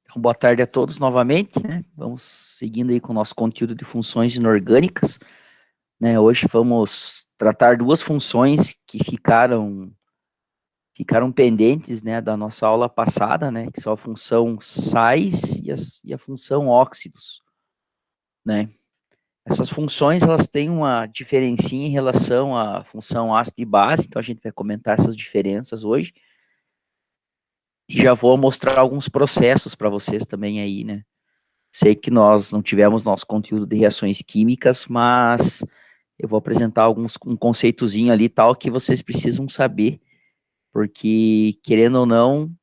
Então, boa tarde a todos novamente, né? Vamos seguindo aí com o nosso conteúdo de funções inorgânicas, né? Hoje vamos tratar duas funções que ficaram pendentes, né, da nossa aula passada, né? Que são a função sais e a função óxidos, né? Essas funções, elas têm uma diferencinha em relação à função ácido e base, então a gente vai comentar essas diferenças hoje. E já vou mostrar alguns processos para vocês também aí, né? Sei que nós não tivemos nosso conteúdo de reações químicas, mas eu vou apresentar um conceitozinho ali tal que vocês precisam saber, porque, querendo ou não,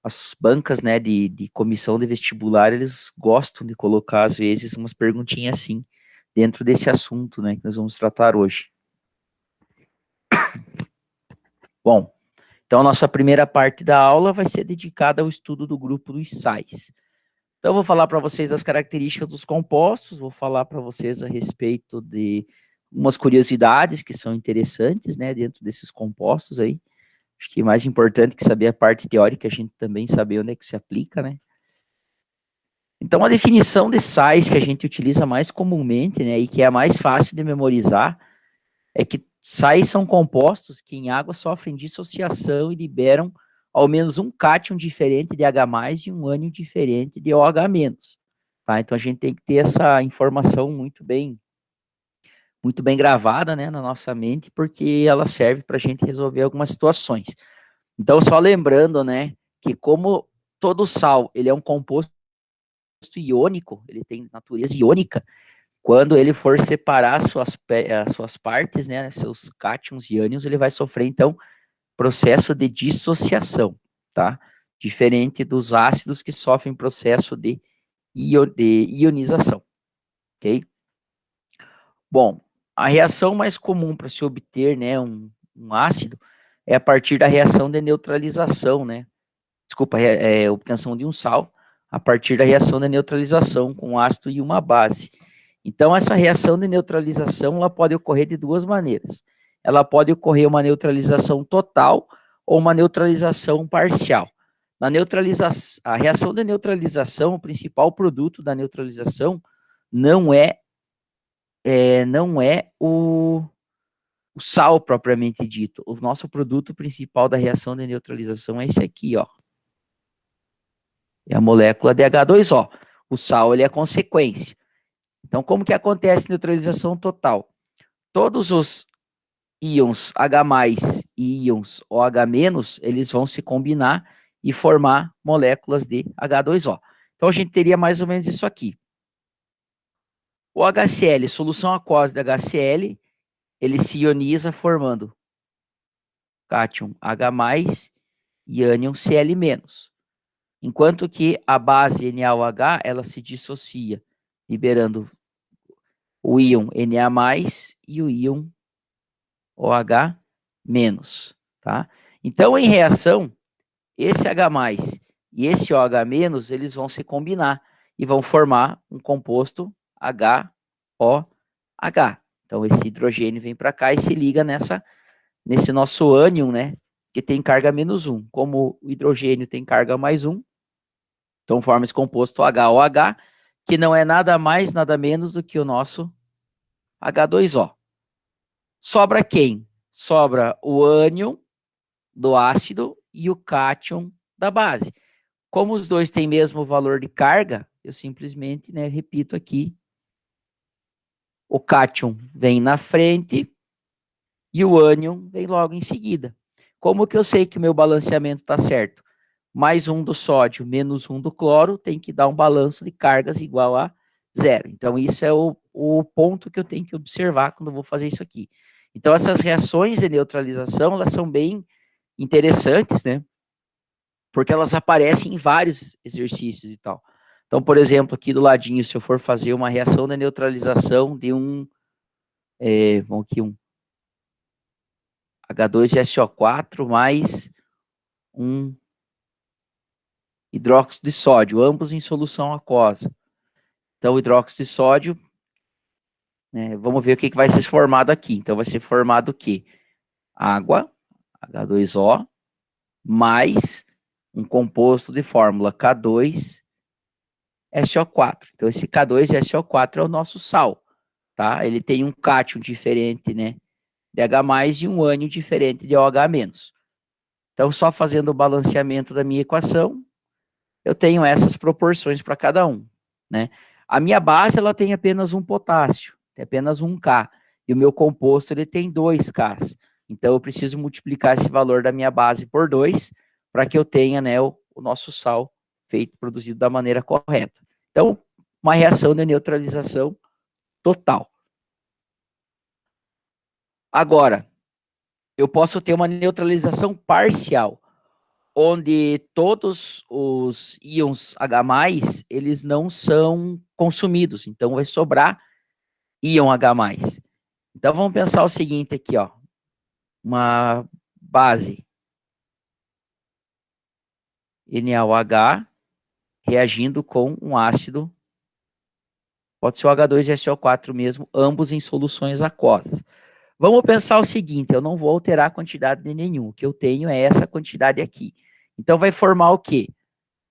as bancas, né, de comissão de vestibular, eles gostam de colocar, às vezes, umas perguntinhas assim, dentro desse assunto, né, que nós vamos tratar hoje. Bom, então a nossa primeira parte da aula vai ser dedicada ao estudo do grupo dos sais. Então, eu vou falar para vocês das características dos compostos, vou falar para vocês a respeito de umas curiosidades que são interessantes, né, dentro desses compostos aí. Acho que mais importante que saber a parte teórica, a gente também saber onde é que se aplica, né. Então, a definição de sais que a gente utiliza mais comumente, né, e que é a mais fácil de memorizar, é que sais são compostos que em água sofrem dissociação e liberam ao menos um cátion diferente de H+, e um ânion diferente de OH-, tá? Então, a gente tem que ter essa informação muito bem gravada, né, na nossa mente, porque ela serve para a gente resolver algumas situações. Então, só lembrando, né, que como todo sal, ele é um composto iônico, ele tem natureza iônica, quando ele for separar as suas partes, né, seus cátions e ânions, ele vai sofrer, então, processo de dissociação, tá? Diferente dos ácidos que sofrem processo de ionização, ok? Bom, a reação mais comum para se obter, né, um ácido é a partir da reação de neutralização, né? Desculpa, obtenção de um sal a partir da reação de neutralização com um ácido e uma base. Então, essa reação de neutralização, ela pode ocorrer de duas maneiras. Ela pode ocorrer uma neutralização total ou uma neutralização parcial. A reação de neutralização, o principal produto da neutralização não é o sal propriamente dito. O nosso produto principal da reação de neutralização é esse aqui, ó. É a molécula de H2O. O sal, ele é a consequência. Então, como que acontece a neutralização total? Todos os íons H+ e íons OH-, eles vão se combinar e formar moléculas de H2O. Então, a gente teria mais ou menos isso aqui. O HCl, solução aquosa de HCl, ele se ioniza formando cátion H+ e ânion Cl-. Enquanto que a base NaOH, ela se dissocia, liberando o íon Na+, e o íon OH-, tá? Então, em reação, esse H+ e esse OH-, eles vão se combinar e vão formar um composto HOH. Então, esse hidrogênio vem para cá e se liga nesse nosso ânion, né, que tem carga -1. Como o hidrogênio tem carga +1, então forma esse composto HOH, que não é nada mais, nada menos do que o nosso H2O. Sobra quem? Sobra o ânion do ácido e o cátion da base. Como os dois têm mesmo valor de carga, eu simplesmente, né, repito aqui, o cátion vem na frente e o ânion vem logo em seguida. Como que eu sei que o meu balanceamento está certo? +1 do sódio, -1 do cloro, tem que dar um balanço de cargas igual a 0. Então, isso é o ponto que eu tenho que observar quando eu vou fazer isso aqui. Então, essas reações de neutralização, elas são bem interessantes, né? Porque elas aparecem em vários exercícios e tal. Então, por exemplo, aqui do ladinho, se eu for fazer uma reação de neutralização de vamos aqui, um H2SO4 mais um hidróxido de sódio, ambos em solução aquosa. Então, o hidróxido de sódio, né, vamos ver o que vai ser formado aqui. Então, vai ser formado o quê? Água, H2O, mais um composto de fórmula K2SO4. Então, esse K2SO4 é o nosso sal, tá? Ele tem um cátion diferente, né, de H+, e um ânion diferente de OH-. Então, só fazendo o balanceamento da minha equação, eu tenho essas proporções para cada um, né? A minha base, ela tem apenas um potássio, tem apenas um K, e o meu composto, ele tem 2 Ks. Então, eu preciso multiplicar esse valor da minha base por 2, para que eu tenha, né, o nosso sal feito, produzido da maneira correta. Então, uma reação de neutralização total. Agora, eu posso ter uma neutralização parcial, onde todos os íons H+, eles não são consumidos, então vai sobrar íon H+. Então vamos pensar o seguinte aqui, ó, uma base NaOH reagindo com um ácido, pode ser o H2SO4 mesmo, ambos em soluções aquosas. Vamos pensar o seguinte, eu não vou alterar a quantidade de nenhum, o que eu tenho é essa quantidade aqui. Então vai formar o quê?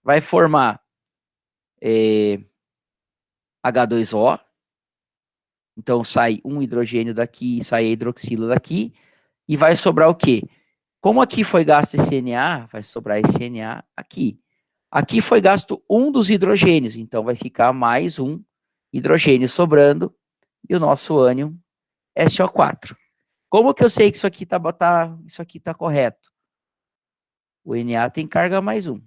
Vai formar H2O, então sai um hidrogênio daqui, sai a hidroxila daqui, e vai sobrar o quê? Como aqui foi gasto esse Na, vai sobrar esse Na aqui. Aqui foi gasto um dos hidrogênios, então vai ficar mais um hidrogênio sobrando, e o nosso ânion SO4. Como que eu sei que isso aqui tá correto? O Na tem carga mais um,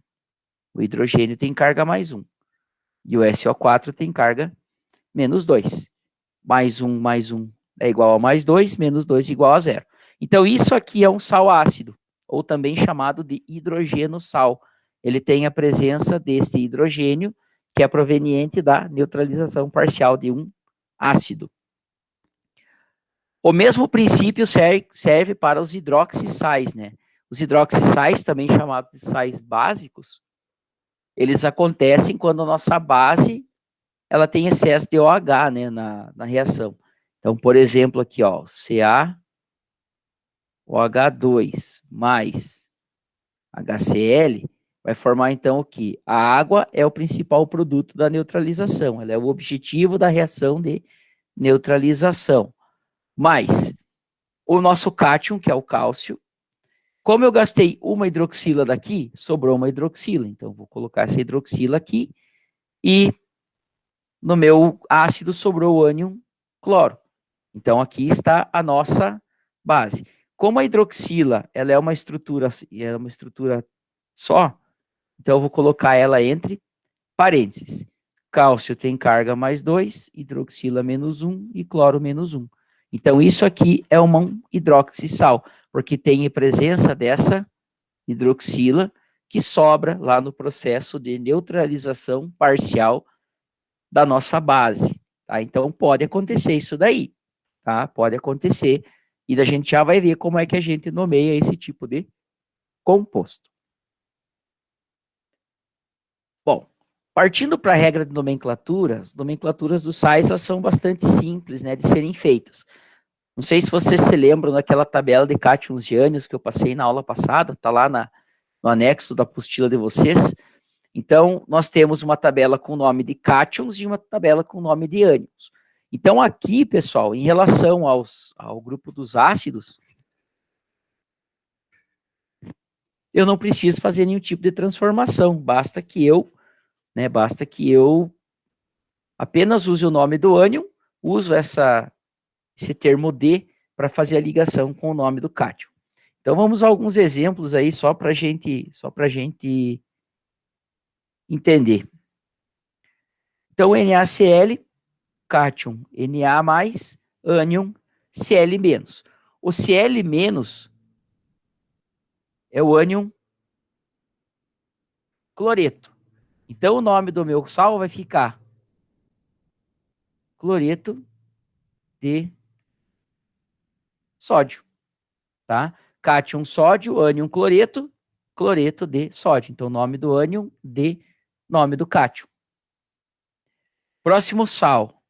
o hidrogênio tem carga mais um, e o SO4 tem carga menos 2. Mais um é igual a mais 2, menos 2 igual a zero. Então, isso aqui é um sal ácido, ou também chamado de hidrogeno sal. Ele tem a presença deste hidrogênio, que é proveniente da neutralização parcial de um ácido. O mesmo princípio serve para os hidroxissais, né? Os hidroxissais, também chamados de sais básicos, eles acontecem quando a nossa base ela tem excesso de OH, né, na reação. Então, por exemplo, aqui, ó, CaOH2 mais HCl vai formar, então, o quê? A água é o principal produto da neutralização, ela é o objetivo da reação de neutralização. Mas o nosso cátion, que é o cálcio, como eu gastei uma hidroxila daqui, sobrou uma hidroxila. Então, vou colocar essa hidroxila aqui e no meu ácido sobrou o ânion cloro. Então, aqui está a nossa base. Como a hidroxila ela é uma estrutura só, então eu vou colocar ela entre parênteses. Cálcio tem carga mais 2, hidroxila menos 1 e cloro menos 1. Então, isso aqui é uma hidroxissal, porque tem a presença dessa hidroxila que sobra lá no processo de neutralização parcial da nossa base. Tá? Então, pode acontecer isso daí. Tá? Pode acontecer. E a gente já vai ver como é que a gente nomeia esse tipo de composto. Bom, partindo para a regra de nomenclatura, as nomenclaturas dos sais elas são bastante simples, né, de serem feitas. Não sei se vocês se lembram daquela tabela de cátions e ânions que eu passei na aula passada, está lá no anexo da apostila de vocês. Então, nós temos uma tabela com o nome de cátions e uma tabela com o nome de ânions. Então, aqui, pessoal, em relação ao grupo dos ácidos, eu não preciso fazer nenhum tipo de transformação, basta que eu apenas use o nome do ânion, uso esse termo D para fazer a ligação com o nome do cátion. Então, vamos a alguns exemplos aí, só para a gente entender. Então, NaCl, cátion Na+, ânion, Cl-. O Cl- é o ânion cloreto. Então, o nome do meu sal vai ficar cloreto de sódio, tá? Cátion sódio, ânion cloreto, cloreto de sódio. Então, nome do ânion de nome do cátion. Próximo sal,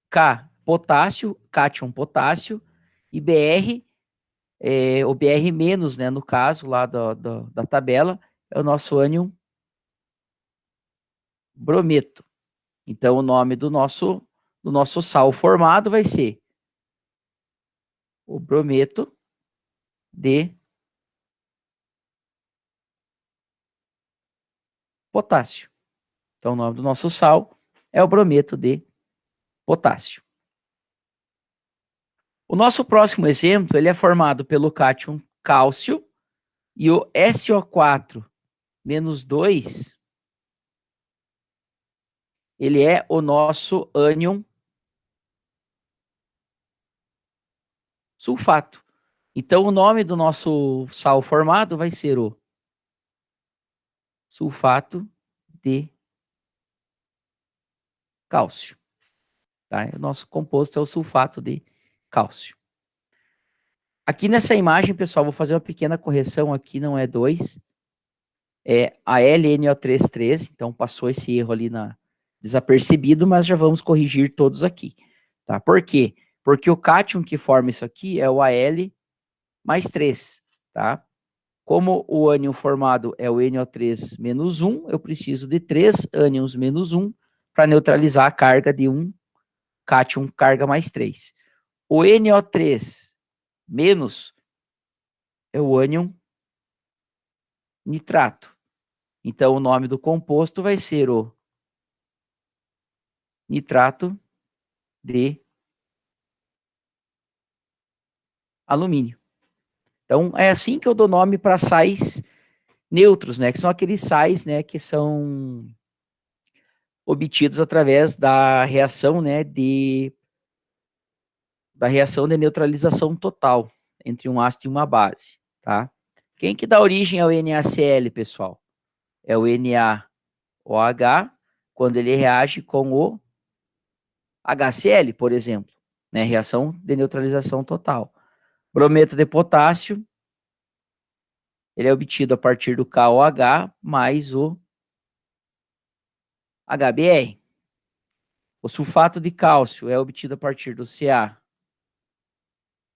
K, potássio, cátion potássio, e Br o Br menos, né, no caso lá da tabela, é o nosso ânion brometo. Então, o nome do nosso sal formado vai ser o brometo de potássio. Então, o nome do nosso sal é o brometo de potássio. O nosso próximo exemplo, ele é formado pelo cátion cálcio e o SO4 menos 2, ele é o nosso ânion sulfato. Então, o nome do nosso sal formado vai ser o sulfato de cálcio. Tá? O nosso composto é o sulfato de cálcio. Aqui nessa imagem, pessoal, vou fazer uma pequena correção aqui, não é 2, é a LNO33, então passou esse erro ali desapercebido, mas já vamos corrigir todos aqui. Tá? Por quê? Porque o cátion que forma isso aqui é o Al mais 3, tá? Como o ânion formado é o NO3 menos 1, eu preciso de 3 ânions menos 1 para neutralizar a carga de um cátion carga mais 3. O NO3 menos é o ânion nitrato. Então, o nome do composto vai ser o nitrato de alumínio. Então, é assim que eu dou nome para sais neutros, né? Que são aqueles sais, né, que são obtidos através da reação, né, da reação de neutralização total entre um ácido e uma base, tá? Quem que dá origem ao NaCl, pessoal? É o NaOH, quando ele reage com o HCl, por exemplo, né? Reação de neutralização total. Brometo de potássio, ele é obtido a partir do KOH mais o HBr. O sulfato de cálcio é obtido a partir do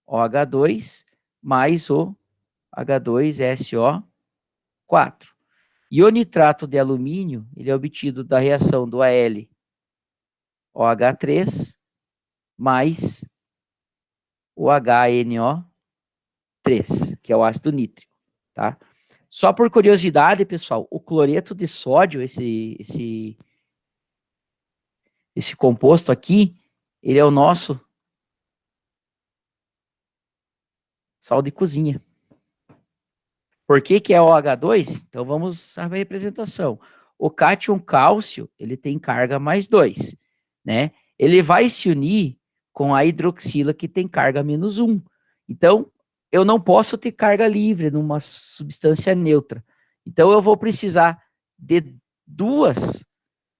CaOH2 mais o H2SO4. E o nitrato de alumínio, ele é obtido da reação do AlOH3 mais o HNO3, que é o ácido nítrico, tá? Só por curiosidade, pessoal, o cloreto de sódio, esse composto aqui, ele é o nosso sal de cozinha. Por que que é OH2? Então vamos à representação. O cátion cálcio, ele tem carga mais 2, né? Ele vai se unir com a hidroxila que tem carga menos 1. Então, eu não posso ter carga livre numa substância neutra. Então, eu vou precisar de duas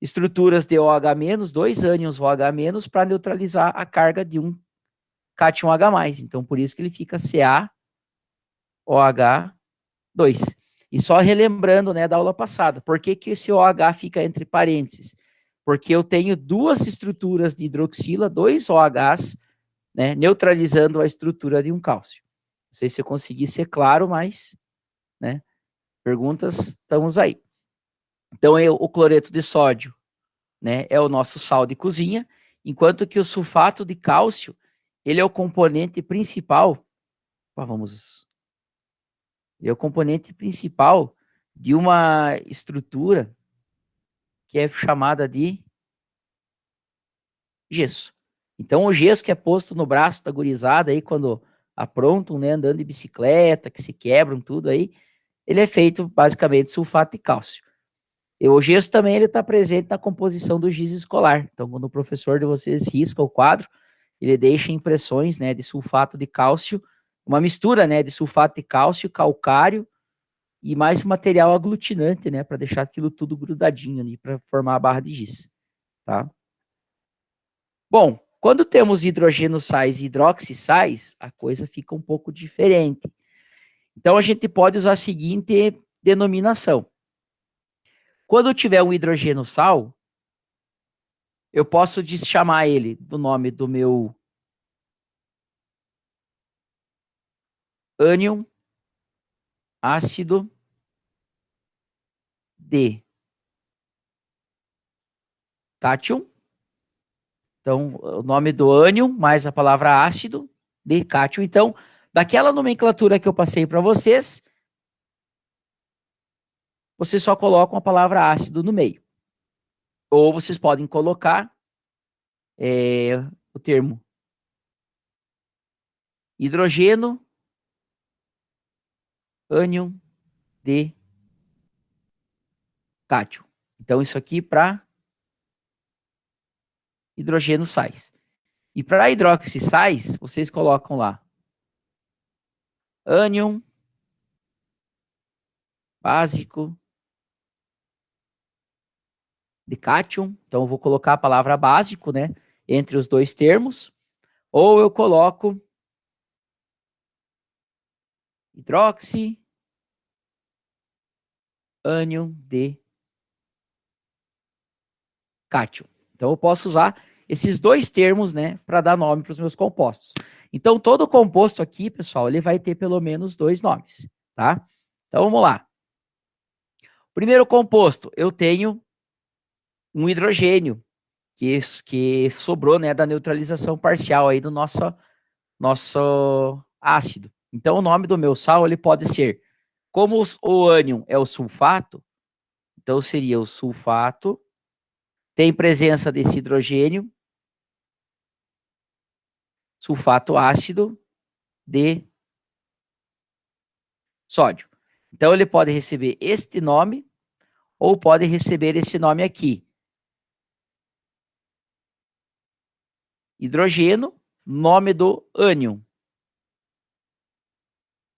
estruturas de OH-, dois ânions OH-, para neutralizar a carga de um cátion H+. Então, por isso que ele fica CaOH 2. E só relembrando, né, da aula passada, por que que esse OH fica entre parênteses? Porque eu tenho duas estruturas de hidroxila, dois OHs, né, neutralizando a estrutura de um cálcio. Não sei se eu consegui ser claro, mas, né, perguntas, estamos aí. Então, o cloreto de sódio, né, é o nosso sal de cozinha, enquanto que o sulfato de cálcio, ele é o componente principal, ele é o componente principal de uma estrutura que é chamada de gesso. Então, o gesso que é posto no braço da gurizada aí, quando aprontam, né, andando de bicicleta, que se quebram, tudo aí, ele é feito basicamente de sulfato de cálcio. E o gesso também ele está presente na composição do giz escolar. Então, quando o professor de vocês risca o quadro, ele deixa impressões, né, de sulfato de cálcio, uma mistura, né, de sulfato de cálcio, calcário e mais material aglutinante, né, para deixar aquilo tudo grudadinho ali, para formar a barra de giz, tá? Bom, quando temos hidrogenossais e hidroxissais, a coisa fica um pouco diferente. Então, a gente pode usar a seguinte denominação. Quando eu tiver um hidrogenossal, eu posso chamar ele do nome do meu ânion, ácido de cátion. Então, o nome do ânion mais a palavra ácido de cátion. Então, daquela nomenclatura que eu passei para vocês, vocês só colocam a palavra ácido no meio. Ou vocês podem colocar o termo hidrogênio, ânion de cátion. Então, isso aqui para hidrogênio sais. E para hidroxissais, vocês colocam lá ânion básico de cátion. Então, eu vou colocar a palavra básico, né, entre os dois termos. Ou eu coloco hidroxi, ânion de cátion. Então, eu posso usar esses dois termos, né, para dar nome para os meus compostos. Então, todo composto aqui, pessoal, ele vai ter pelo menos dois nomes, tá? Então, vamos lá. Primeiro composto, eu tenho um hidrogênio, que sobrou, né, da neutralização parcial aí do nosso ácido. Então, o nome do meu sal, ele pode ser, como o ânion é o sulfato, então seria o sulfato, tem presença desse hidrogênio, sulfato ácido de sódio. Então, ele pode receber este nome, ou pode receber esse nome aqui. Hidrogênio, nome do ânion.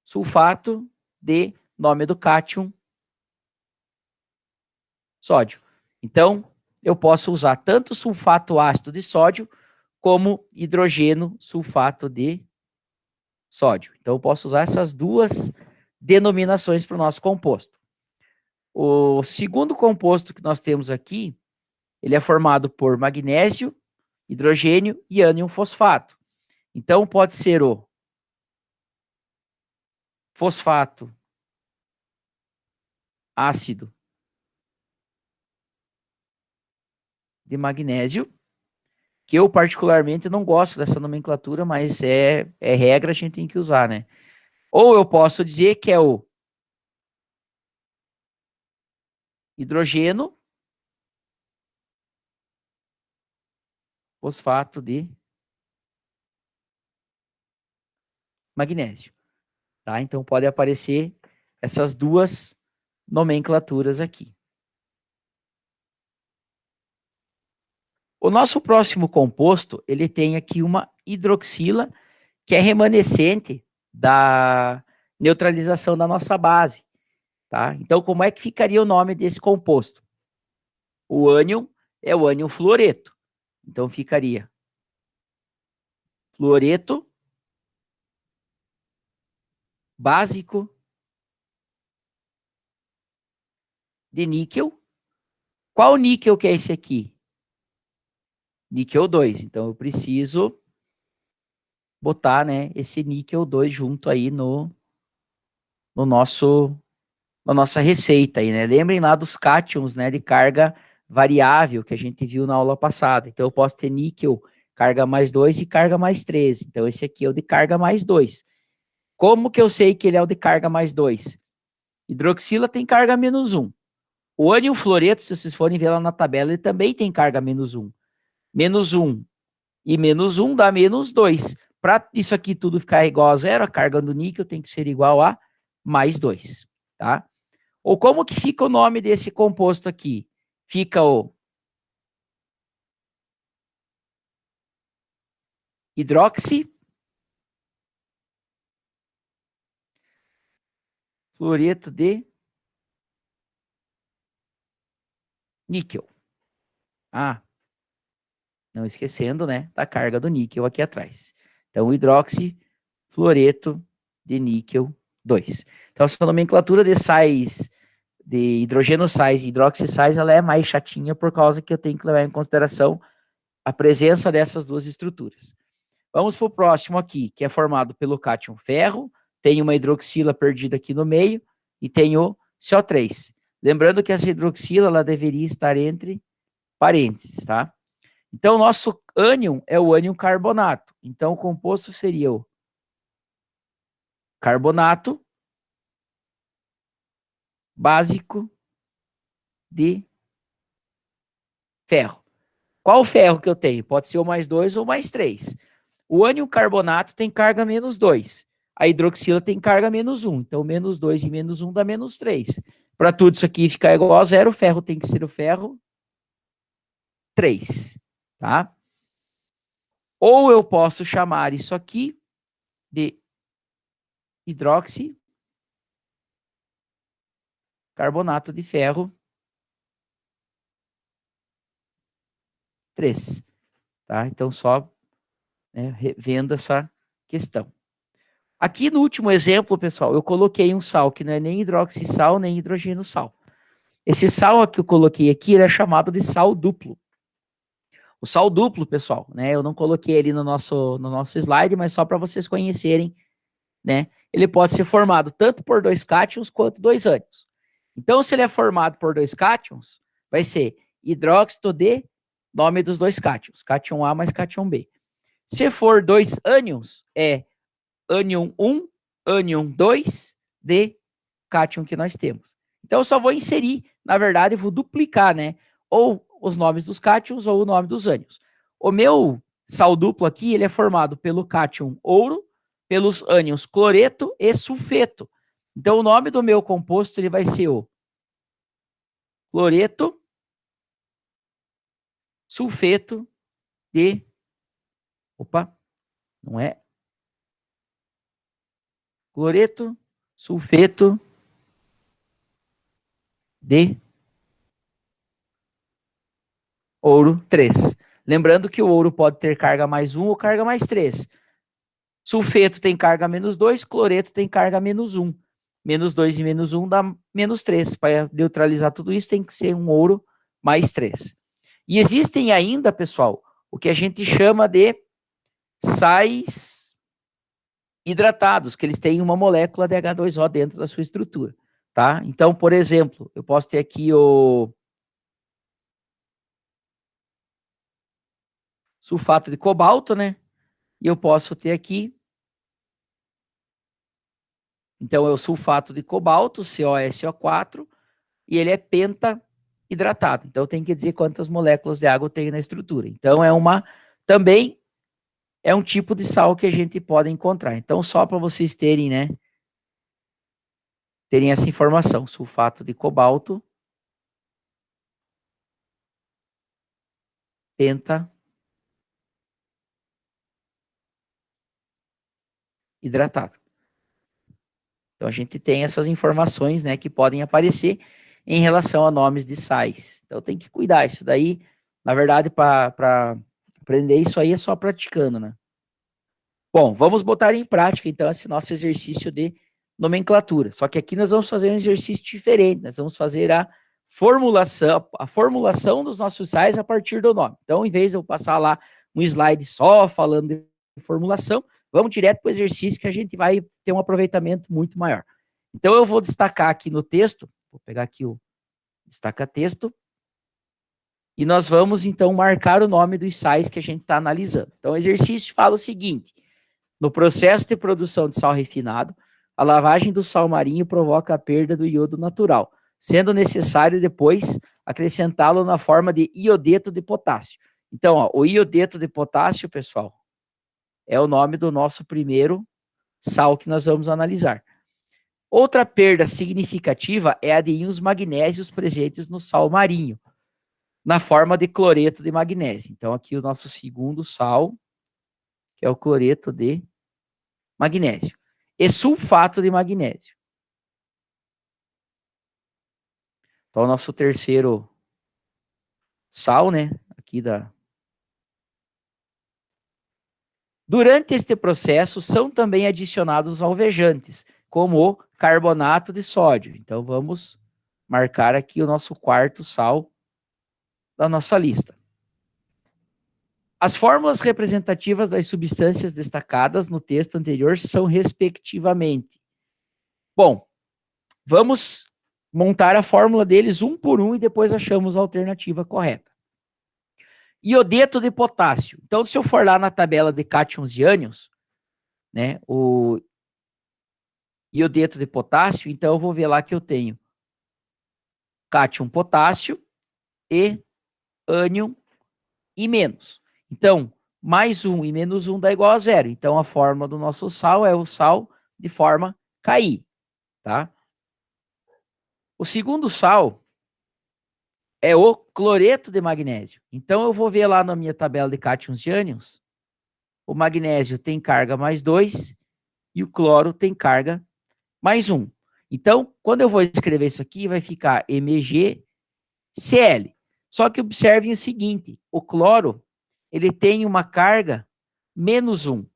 Sulfato de nome do cátion, sódio. Então, eu posso usar tanto sulfato ácido de sódio, como hidrogênio sulfato de sódio. Então, eu posso usar essas duas denominações para o nosso composto. O segundo composto que nós temos aqui, ele é formado por magnésio, hidrogênio e ânion fosfato. Então, pode ser o fosfato ácido de magnésio, que eu particularmente não gosto dessa nomenclatura, mas é regra, a gente tem que usar, né? Ou eu posso dizer que é o hidrogênio fosfato de magnésio, tá? Então pode aparecer essas duas nomenclaturas aqui. O nosso próximo composto, ele tem aqui uma hidroxila, que é remanescente da neutralização da nossa base, tá? Então, como é que ficaria o nome desse composto? O ânion é o ânion fluoreto. Então, ficaria fluoreto básico de níquel. Qual níquel que é esse aqui? Níquel 2. Então, eu preciso botar, né, esse níquel 2 junto aí na nossa receita aí, né? Lembrem lá dos cátions, né, de carga variável que a gente viu na aula passada. Então, eu posso ter níquel carga mais 2 e carga mais 13. Então, esse aqui é o de carga mais 2. Como que eu sei que ele é o de carga mais 2? Hidroxila tem carga menos 1. O ânion fluoreto, se vocês forem ver lá na tabela, ele também tem carga menos 1. Menos 1 e menos 1 dá menos 2. Para isso aqui tudo ficar igual a zero, a carga do níquel tem que ser igual a mais 2, tá? Ou como que fica o nome desse composto aqui? Fica o hidroxi fluoreto de níquel. Ah, não esquecendo, né, da carga do níquel aqui atrás. Então, hidroxi fluoreto de níquel 2. Então, essa nomenclatura de sais, de hidrogênio sais e hidroxissais, ela é mais chatinha por causa que eu tenho que levar em consideração a presença dessas duas estruturas. Vamos para o próximo aqui, que é formado pelo cátion ferro, tem uma hidroxila perdida aqui no meio e tem o CO3. Lembrando que essa hidroxila ela deveria estar entre parênteses, tá? Então, o nosso ânion é o ânion carbonato. Então, o composto seria o carbonato básico de ferro. Qual ferro que eu tenho? Pode ser o mais 2 ou mais 3. O ânion carbonato tem carga menos 2. A hidroxila tem carga menos 1. Então, menos 2 e menos 1 dá menos 3. Para tudo isso aqui ficar igual a zero, o ferro tem que ser o ferro 3. Tá? Ou eu posso chamar isso aqui de hidroxicarbonato de ferro 3. Tá? Então, só revendo essa questão. Aqui no último exemplo, pessoal, eu coloquei um sal que não é nem hidroxissal, nem hidrogênio sal. Esse sal que eu coloquei aqui, ele é chamado de sal duplo. O sal duplo, pessoal, né? Eu não coloquei ele no nosso slide, mas só para vocês conhecerem, né? Ele pode ser formado tanto por 2 cátions quanto 2 ânions. Então, se ele é formado por 2 cátions, vai ser hidróxido de nome dos 2 cátions, cátion A mais cátion B. Se for 2 ânions, é ânion 1, ânion 2 de cátion que nós temos. Então, eu só vou inserir, na verdade, eu vou duplicar, né? Ou os nomes dos cátions ou o nome dos ânions. O meu sal duplo aqui, ele é formado pelo cátion ouro, pelos ânions cloreto e sulfeto. Então, o nome do meu composto, ele vai ser o cloreto, sulfeto de... Opa, não é? Cloreto, sulfeto de ouro 3. Lembrando que o ouro pode ter carga mais 1 ou carga mais 3. Sulfeto tem carga menos 2, cloreto tem carga menos 1. Menos 2 e menos 1 dá menos 3. Para neutralizar tudo isso, tem que ser um ouro mais 3. E existem ainda, pessoal, o que a gente chama de sais hidratados, que eles têm uma molécula de H2O dentro da sua estrutura, tá? Então, por exemplo, eu posso ter aqui o sulfato de cobalto, né? E eu posso ter aqui, então é o sulfato de cobalto, CoSO4, e ele é penta-hidratado. Então tem que dizer quantas moléculas de água tem na estrutura. Então também é um tipo de sal que a gente pode encontrar. Então só para vocês terem, né, terem essa informação, sulfato de cobalto, penta-hidratado. Então a gente tem essas informações, né, que podem aparecer em relação a nomes de sais. Então tem que cuidar. Isso daí, na verdade, para aprender isso aí é só praticando, né? Bom, vamos botar em prática, então, esse nosso exercício de nomenclatura. Só que aqui nós vamos fazer um exercício diferente. Nós vamos fazer a formulação dos nossos sais a partir do nome. Então, em vez de eu passar lá um slide só falando de formulação, vamos direto para o exercício que a gente vai ter um aproveitamento muito maior. Então, eu vou destacar aqui no texto, vou pegar aqui o destaca-texto, e nós vamos, então, marcar o nome dos sais que a gente está analisando. Então, o exercício fala o seguinte: no processo de produção de sal refinado, a lavagem do sal marinho provoca a perda do iodo natural, sendo necessário depois acrescentá-lo na forma de iodeto de potássio. Então, ó, o iodeto de potássio, pessoal, é o nome do nosso primeiro sal que nós vamos analisar. Outra perda significativa é a de íons magnésios presentes no sal marinho, na forma de cloreto de magnésio. Então, aqui o nosso segundo sal, que é o cloreto de magnésio. E sulfato de magnésio. Então, o nosso terceiro sal, né? Aqui da... Durante este processo, são também adicionados alvejantes, como o carbonato de sódio. Então, vamos marcar aqui o nosso quarto sal da nossa lista. As fórmulas representativas das substâncias destacadas no texto anterior são respectivamente. Bom, vamos montar a fórmula deles um por um e depois achamos a alternativa correta. Iodeto de potássio. Então, se eu for lá na tabela de cátions e ânions, né, o iodeto de potássio, então eu vou ver lá que eu tenho cátion potássio e ânion e menos. Então, mais 1 e menos 1 dá igual a 0. Então, a fórmula do nosso sal é o sal de forma Ki, tá? O segundo sal é o cloreto de magnésio. Então, eu vou ver lá na minha tabela de cátions e ânions, o magnésio tem carga mais 2 e o cloro tem carga mais 1. Então, quando eu vou escrever isso aqui, vai ficar MgCl. Só que observem o seguinte, o cloro, ele tem uma carga menos 1.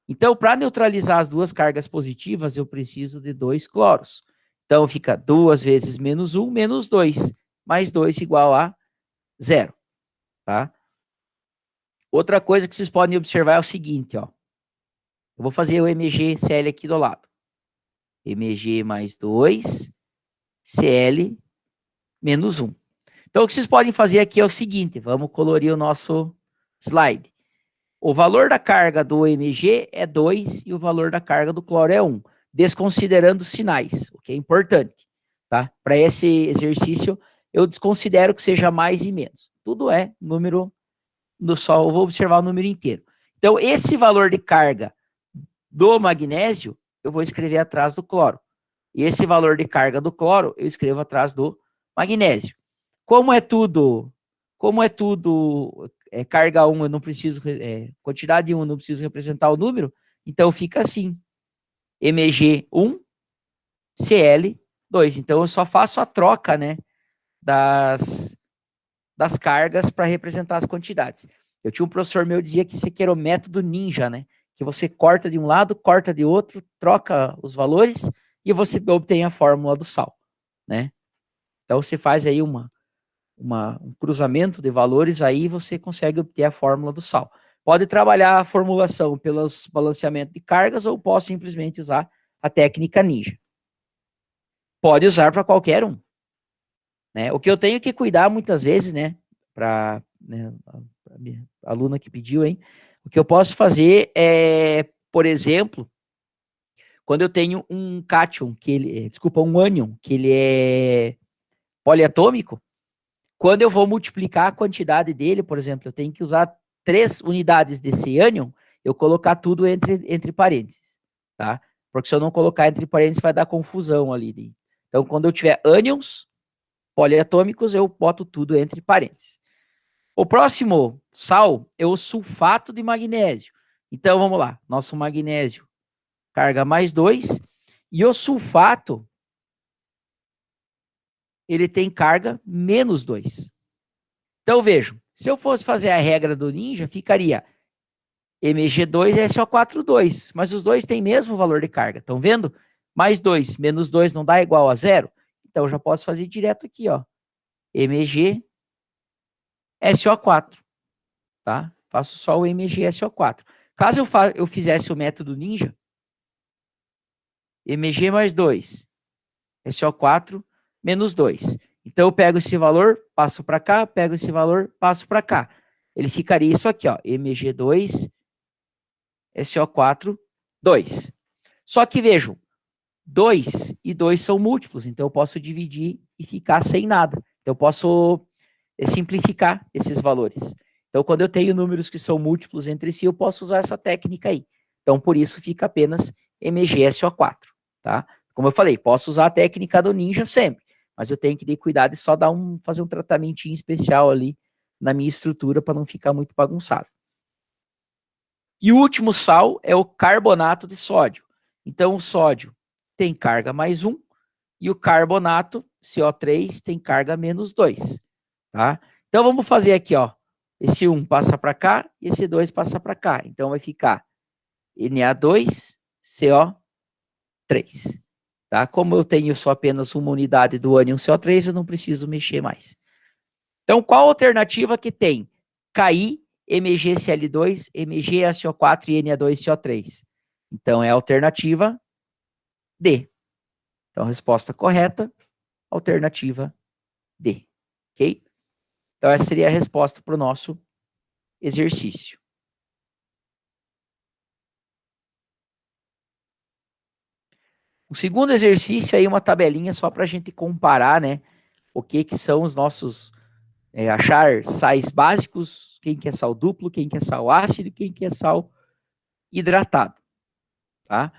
Então, para neutralizar as duas cargas positivas, eu preciso de 2 cloros. Então, fica 2 vezes menos 1, menos 2. Mais 2 igual a 0. Tá? Outra coisa que vocês podem observar é o seguinte, ó. Eu vou fazer o MgCl aqui do lado. Mg mais 2, Cl menos 1. Então, o que vocês podem fazer aqui é o seguinte, vamos colorir o nosso slide. O valor da carga do Mg é 2 e o valor da carga do cloro é 1, desconsiderando os sinais, o que é importante. Tá? Para esse exercício, eu desconsidero que seja mais e menos. Tudo é número do sol, eu vou observar o número inteiro. Então, esse valor de carga do magnésio, eu vou escrever atrás do cloro. E esse valor de carga do cloro, eu escrevo atrás do magnésio. Como é tudo carga 1, eu não preciso, quantidade 1, eu não preciso representar o número, então fica assim, Mg1, Cl2. Então, eu só faço a troca, né, das cargas para representar as quantidades. Eu tinha um professor meu que dizia que isso aqui era o método ninja, né, que você corta de um lado, corta de outro, troca os valores e você obtém a fórmula do sal, né. Então, você faz aí um cruzamento de valores, aí você consegue obter a fórmula do sal. Pode trabalhar a formulação pelos balanceamento de cargas ou posso simplesmente usar a técnica ninja. Pode usar para qualquer um. Né? O que eu tenho que cuidar muitas vezes, né, para a minha aluna que pediu, hein, o que eu posso fazer é, por exemplo, quando eu tenho um cátion, um ânion, que ele é poliatômico, quando eu vou multiplicar a quantidade dele, por exemplo, eu tenho que usar 3 unidades desse ânion, eu colocar tudo entre parênteses, tá? Porque se eu não colocar entre parênteses, vai dar confusão ali. Então, quando eu tiver ânions poliatômicos, eu boto tudo entre parênteses. O próximo sal é o sulfato de magnésio. Então, vamos lá. Nosso magnésio, carga mais 2. E o sulfato, ele tem carga menos 2. Então, vejam, se eu fosse fazer a regra do ninja, ficaria Mg2 e SO4,2, mas os dois têm mesmo valor de carga, estão vendo? Mais 2, menos 2 não dá igual a 0? Então, eu já posso fazer direto aqui, ó. Mg SO4, tá? Faço só o Mg SO4. Caso eu fizesse o método ninja, Mg mais 2, SO4 menos 2. Então, eu pego esse valor, passo para cá, pego esse valor, passo para cá. Ele ficaria isso aqui, ó, Mg2, SO4, 2. Só que, vejam, 2 e 2 são múltiplos, então eu posso dividir e ficar sem nada. Então, eu posso simplificar esses valores. Então, quando eu tenho números que são múltiplos entre si, eu posso usar essa técnica aí. Então, por isso, fica apenas MgSO4, tá? Como eu falei, posso usar a técnica do ninja sempre, mas eu tenho que ter cuidado e só fazer um tratamentinho especial ali na minha estrutura para não ficar muito bagunçado. E o último sal é o carbonato de sódio. Então, o sódio tem carga mais 1 e o carbonato, CO3, tem carga menos 2, tá? Então, vamos fazer aqui, ó. Esse 1 passa para cá e esse 2 passa para cá. Então, vai ficar Na2CO3, tá? Como eu tenho só apenas uma unidade do ânion CO3, eu não preciso mexer mais. Então, qual a alternativa que tem? Ki MgCl2, MgSO4 e Na2CO3. Então, é a alternativa D. Então, resposta correta, alternativa D. Ok? Então, essa seria a resposta para o nosso exercício. O segundo exercício aí, uma tabelinha só para a gente comparar, né? O que são os nossos... achar sais básicos, quem que é sal duplo, quem que é sal ácido, quem que é sal hidratado, tá?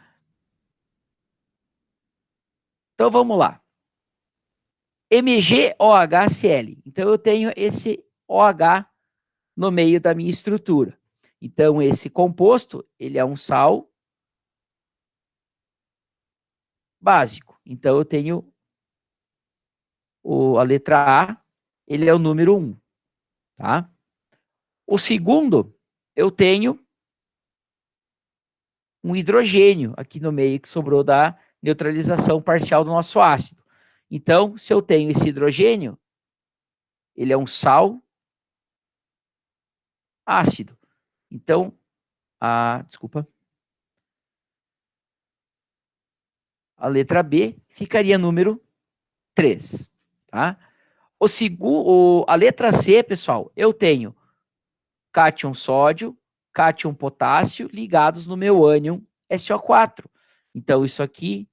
Então, vamos lá. MgOHCl. Então, eu tenho esse OH no meio da minha estrutura. Então, esse composto, ele é um sal básico. Então, eu tenho a letra A, ele é o número 1, tá? O segundo, eu tenho um hidrogênio aqui no meio que sobrou da neutralização parcial do nosso ácido. Então, se eu tenho esse hidrogênio, ele é um sal ácido. Então, desculpa. A letra B ficaria número 3, tá? A letra C, pessoal, eu tenho cátion sódio, cátion potássio ligados no meu ânion SO4. Então, isso aqui,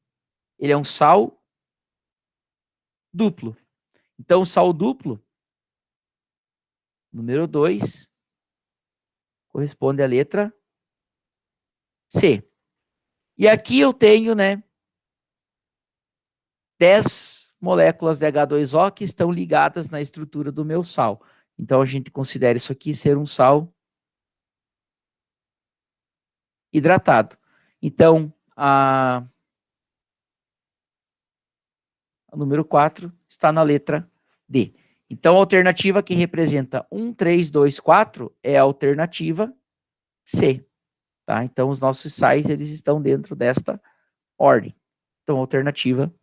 ele é um sal duplo. Então, o sal duplo, número 2, corresponde à letra C. E aqui eu tenho, né, 10 moléculas de H2O que estão ligadas na estrutura do meu sal. Então, a gente considera isso aqui ser um sal hidratado. Então, a número 4 está na letra D. Então, a alternativa que representa 1, 3, 2, 4 é a alternativa C. Tá? Então, os nossos sais, eles estão dentro desta ordem. Então, alternativa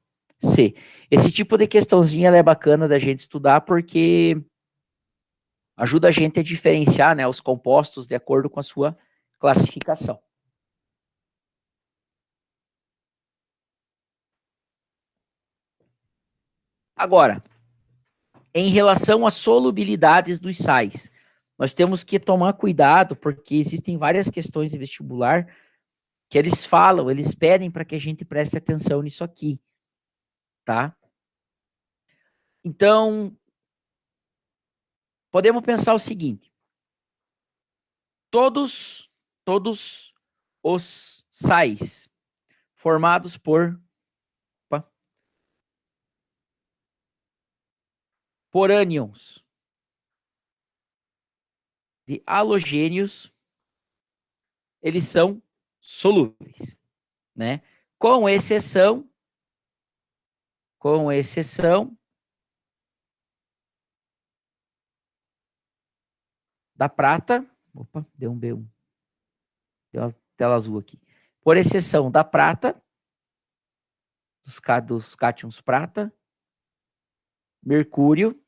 C. Esse tipo de questãozinha ela é bacana da gente estudar porque ajuda a gente a diferenciar, né, os compostos de acordo com a sua classificação. Agora, em relação às solubilidades dos sais, nós temos que tomar cuidado porque existem várias questões de vestibular que eles falam, eles pedem para que a gente preste atenção nisso aqui, tá? Então, podemos pensar o seguinte: todos os sais formados por ânions de halogênios, eles são solúveis, né? Com exceção da prata. Opa, deu um B1. Deu uma tela azul aqui. Por exceção da prata, dos cátions prata, mercúrio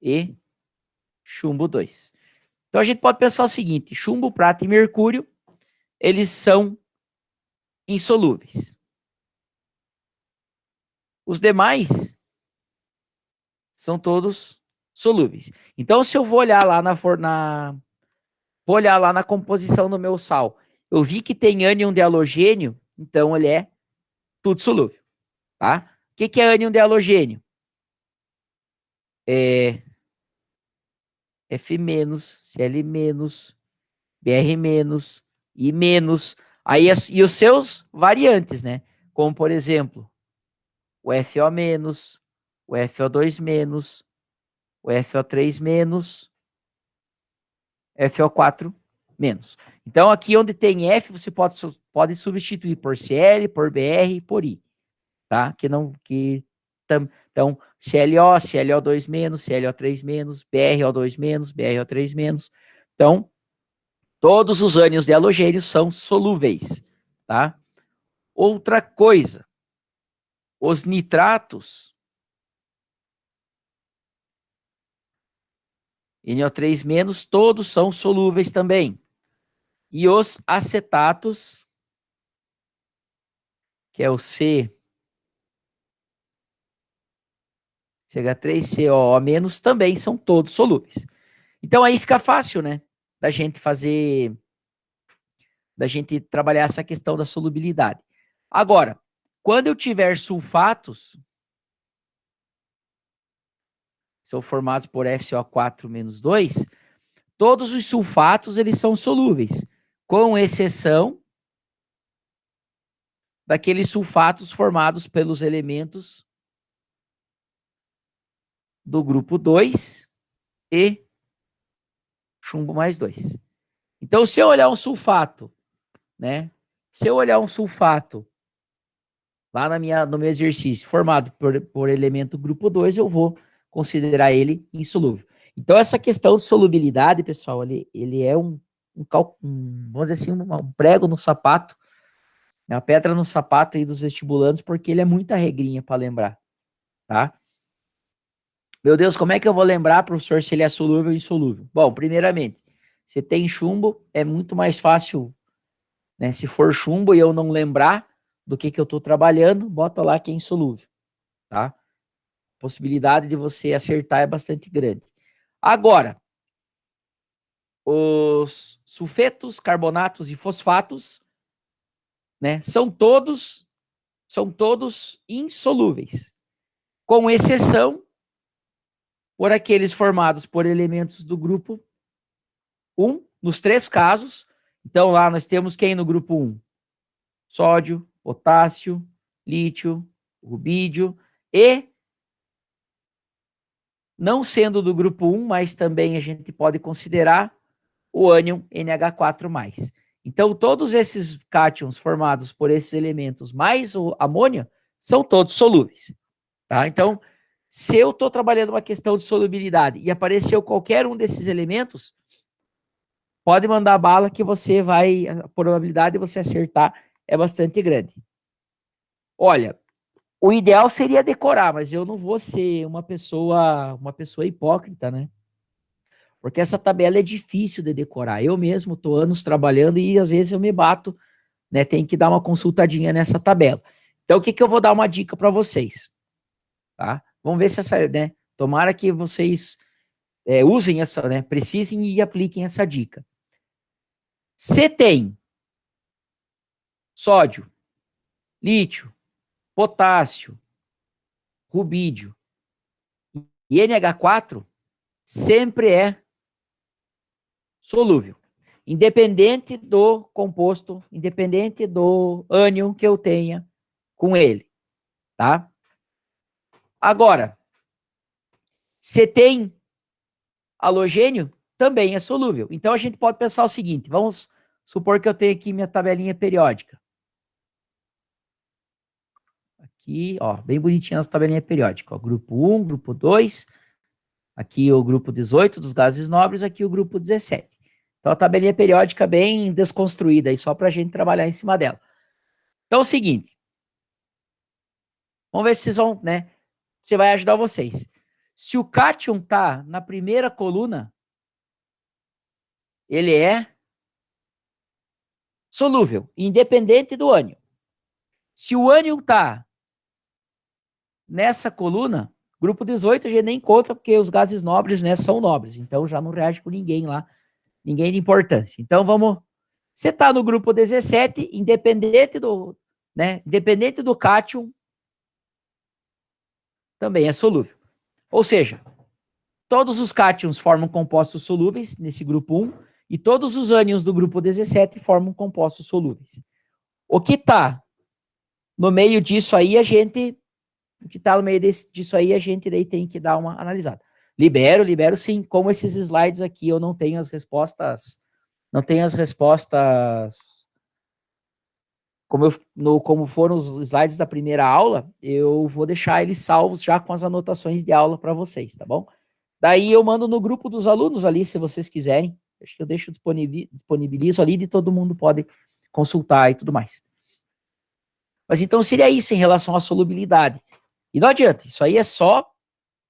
e chumbo 2. Então a gente pode pensar o seguinte: chumbo, prata e mercúrio, eles são insolúveis. Os demais são todos solúveis. Então, se eu vou olhar lá vou olhar lá na composição do meu sal, eu vi que tem ânion de halogênio, então ele é tudo solúvel, tá? O que é ânion de halogênio? É F-, Cl-, Br-, I-. Aí, e os seus variantes, né? Como, por exemplo, o FO-, o FO2-, o FO3-, FO4-. Então, aqui onde tem F, você pode substituir por Cl, por Br, por I, tá? Então, ClO, ClO2-, ClO3-, BrO2-, BrO3-. Então, todos os ânions de halogênio são solúveis, tá? Outra coisa, os nitratos, NO3-, todos são solúveis também. E os acetatos, que é o CH3COO-, também são todos solúveis. Então aí fica fácil, né, da gente trabalhar essa questão da solubilidade. Agora, quando eu tiver sulfatos, são formados por SO4-2, todos os sulfatos eles são solúveis, com exceção daqueles sulfatos formados pelos elementos do grupo 2 e chumbo mais 2. Então, se eu olhar um sulfato, né? Se eu olhar um sulfato lá no meu exercício, formado por elemento grupo 2, eu vou considerar ele insolúvel. Então, essa questão de solubilidade, pessoal, ele é vamos dizer assim, um prego no sapato, uma pedra no sapato aí dos vestibulandos, porque ele é muita regrinha para lembrar, tá? Meu Deus, como é que eu vou lembrar, professor, se ele é solúvel ou insolúvel? Bom, primeiramente, se tem chumbo, é muito mais fácil, né? Se for chumbo e eu não lembrar do que eu estou trabalhando, bota lá que é insolúvel, tá? A possibilidade de você acertar é bastante grande. Agora, os sulfetos, carbonatos e fosfatos, né? São todos insolúveis, com exceção por aqueles formados por elementos do grupo 1, nos 3 casos. Então, lá nós temos quem no grupo 1? Sódio, potássio, lítio, rubídio e, não sendo do grupo 1, mas também a gente pode considerar o ânion NH4+. Então, todos esses cátions formados por esses elementos mais o amônio são todos solúveis, tá? Então, se eu estou trabalhando uma questão de solubilidade e apareceu qualquer um desses elementos, pode mandar bala que a probabilidade de você acertar é bastante grande. Olha, o ideal seria decorar, mas eu não vou ser uma pessoa hipócrita, né? Porque essa tabela é difícil de decorar. Eu mesmo estou anos trabalhando e às vezes eu me bato, né? Tem que dar uma consultadinha nessa tabela. Então, o que eu vou dar uma dica para vocês, tá? Vamos ver se essa, né? Tomara que vocês usem essa, né? Precisem e apliquem essa dica. Se tem sódio, lítio, potássio, rubídio e NH4, sempre é solúvel, independente do composto, independente do ânion que eu tenha com ele, tá? Agora, se tem halogênio, também é solúvel. Então, a gente pode pensar o seguinte, vamos supor que eu tenho aqui minha tabelinha periódica. Aqui, ó, bem bonitinha essa tabelinha periódica, ó, grupo 1, grupo 2, aqui o grupo 18 dos gases nobres, aqui o grupo 17. Então, a tabelinha periódica bem desconstruída, aí só para a gente trabalhar em cima dela. Então, é o seguinte, vamos ver se vocês vão, né, se vai ajudar vocês. Se o cátion tá na primeira coluna, ele é solúvel, independente do ânion. Se o ânion tá nessa coluna, grupo 18 a gente nem conta, porque os gases nobres, né, são nobres, então já não reage com ninguém lá, ninguém de importância. Então vamos, você tá no grupo 17, independente do cátion, também é solúvel. Ou seja, todos os cátions formam compostos solúveis nesse grupo 1, e todos os ânions do grupo 17 formam compostos solúveis. O que está no meio disso aí, a gente daí tem que dar uma analisada. Libero sim, como esses slides aqui eu não tenho as respostas, como foram os slides da primeira aula, eu vou deixar eles salvos já com as anotações de aula para vocês, tá bom? Daí eu mando no grupo dos alunos ali, se vocês quiserem. Acho que eu disponibilizo ali e todo mundo pode consultar e tudo mais. Mas então seria isso em relação à solubilidade. E não adianta, isso aí é só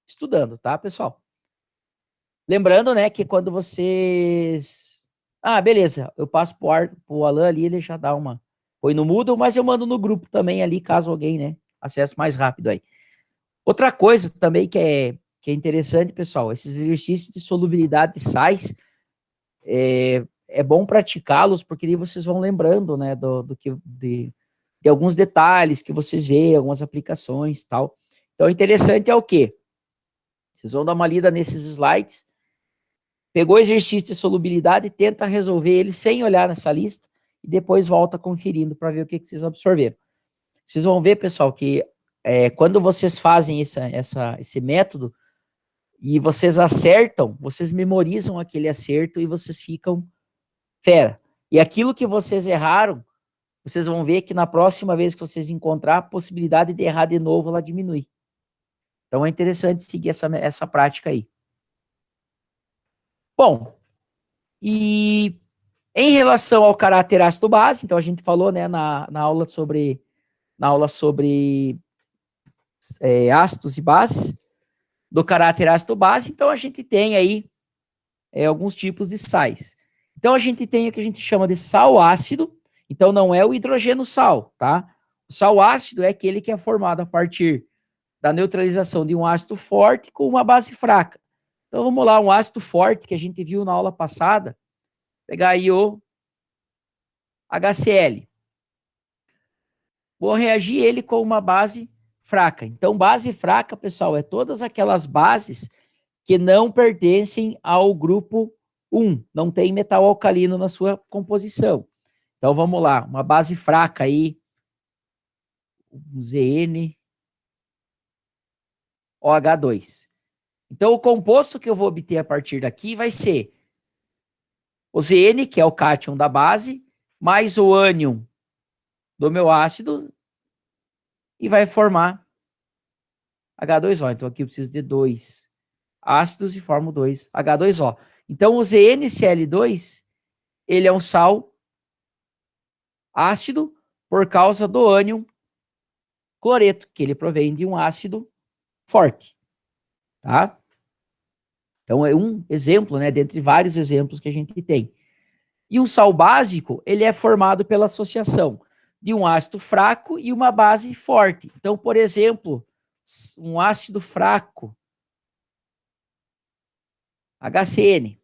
estudando, tá, pessoal? Lembrando, né, que quando vocês... Ah, beleza, eu passo pro Alan ali, ele já dá uma... Põe no mudo, mas eu mando no grupo também ali, caso alguém, né, acesse mais rápido aí. Outra coisa também que é interessante, pessoal, esses exercícios de solubilidade de sais, é bom praticá-los, porque aí vocês vão lembrando, né, de alguns detalhes que vocês veem, algumas aplicações e tal. Então, o interessante é o quê? Vocês vão dar uma lida nesses slides, pegou o exercício de solubilidade, tenta resolver ele sem olhar nessa lista, e depois volta conferindo para ver o que vocês absorveram. Vocês vão ver, pessoal, que quando vocês fazem esse método, e vocês acertam, vocês memorizam aquele acerto e vocês ficam fera. E aquilo que vocês erraram, vocês vão ver que na próxima vez que vocês encontrar, a possibilidade de errar de novo, ela diminui. Então é interessante seguir essa prática aí. Bom, e em relação ao caráter ácido base, então a gente falou, né, na aula sobre ácidos e bases, do caráter ácido base, então a gente tem aí alguns tipos de sais. Então a gente tem o que a gente chama de sal ácido, então não é o hidrogênio sal, tá? O sal ácido é aquele que é formado a partir da neutralização de um ácido forte com uma base fraca. Então vamos lá, um ácido forte que a gente viu na aula passada, pegar aí o HCl. Vou reagir ele com uma base fraca. Então base fraca, pessoal, é todas aquelas bases que não pertencem ao grupo 1, não tem metal alcalino na sua composição. Então vamos lá, uma base fraca aí, um ZnOH2. Então o composto que eu vou obter a partir daqui vai ser o Zn, que é o cátion da base, mais o ânion do meu ácido, e vai formar H2O. Então aqui eu preciso de 2 ácidos e formo 2 H2O. Então o ZnCl2, ele é um sal ácido por causa do ânion cloreto, que ele provém de um ácido forte, tá? Então é um exemplo, né, dentre vários exemplos que a gente tem. E um sal básico, ele é formado pela associação de um ácido fraco e uma base forte. Então, por exemplo, um ácido fraco, HCN,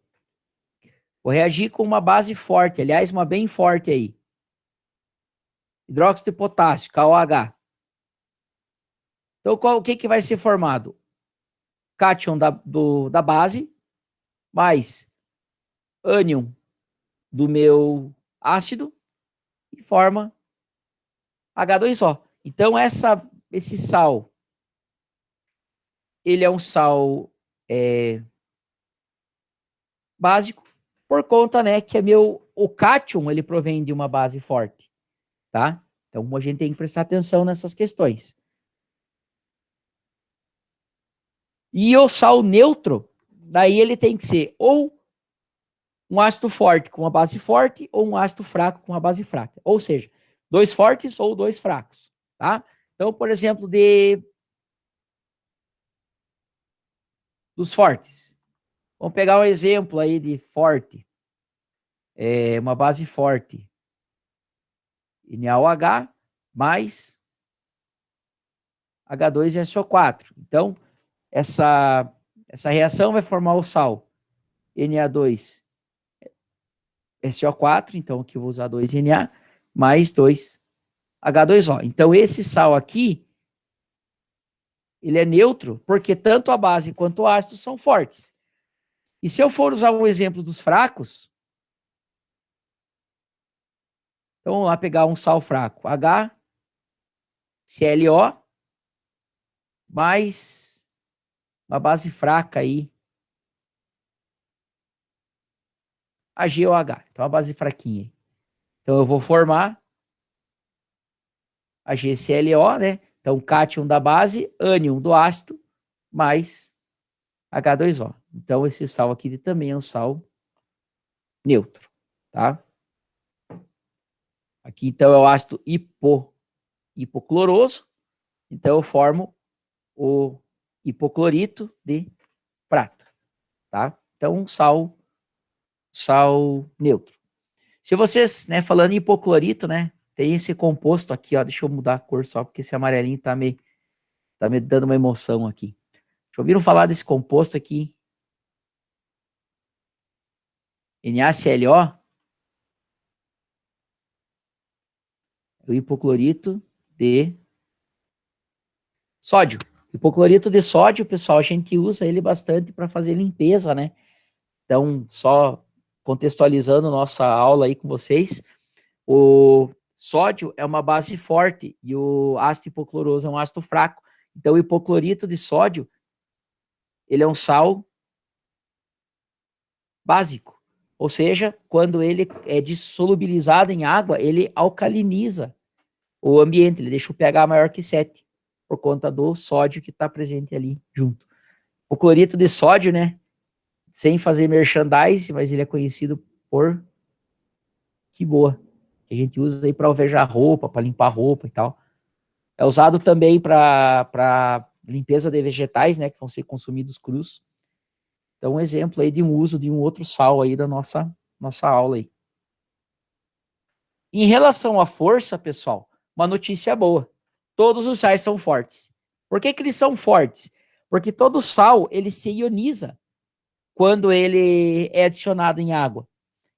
vou reagir com uma base forte, aliás, uma bem forte aí. Hidróxido de potássio, KOH. Então, o que vai ser formado? Cátion da base, mais ânion do meu ácido, e forma H2O. Então, esse sal, ele é um sal básico, por conta, né, que o cátion, ele provém de uma base forte, tá? Então, a gente tem que prestar atenção nessas questões. E o sal neutro, daí ele tem que ser ou um ácido forte com uma base forte, ou um ácido fraco com uma base fraca. Ou seja, 2 fortes ou 2 fracos, tá? Então, por exemplo, dos fortes. Vamos pegar um exemplo aí de forte. Uma base forte. NaOH mais H2SO4. Então, essa reação vai formar o sal Na2SO4, então aqui eu vou usar 2Na, mais 2H2O. Então, esse sal aqui, ele é neutro, porque tanto a base quanto o ácido são fortes. E se eu for usar um exemplo dos fracos, então vamos lá pegar um sal fraco, HClO, mais uma base fraca aí, AgOH. Então, a base fraquinha. Então, eu vou formar a GClO, né? Então, cátion da base, ânion do ácido, mais H2O. Então, esse sal aqui também é um sal neutro, tá? Aqui, então, é o ácido hipocloroso. Então, eu formo o hipoclorito de prata, tá? Então, sal neutro. Se vocês, né, falando em hipoclorito, né, tem esse composto aqui, ó, deixa eu mudar a cor só, porque esse amarelinho tá me dando uma emoção aqui. Já ouviram falar desse composto aqui? NaClO? O hipoclorito de sódio. Hipoclorito de sódio, pessoal, a gente usa ele bastante para fazer limpeza, né? Então, só contextualizando nossa aula aí com vocês, o sódio é uma base forte e o ácido hipocloroso é um ácido fraco. Então, o hipoclorito de sódio, ele é um sal básico. Ou seja, quando ele é dissolubilizado em água, ele alcaliniza o ambiente, ele deixa o pH maior que 7, por conta do sódio que está presente ali junto. O cloreto de sódio, né, sem fazer merchandise, mas ele é conhecido por que boa, que a gente usa aí para alvejar roupa, para limpar roupa e tal. É usado também para limpeza de vegetais, né, que vão ser consumidos crus. Então, um exemplo aí de um uso de um outro sal aí da nossa aula aí. Em relação à força, pessoal, uma notícia boa. Todos os sais são fortes. Por que eles são fortes? Porque todo sal, ele se ioniza quando ele é adicionado em água.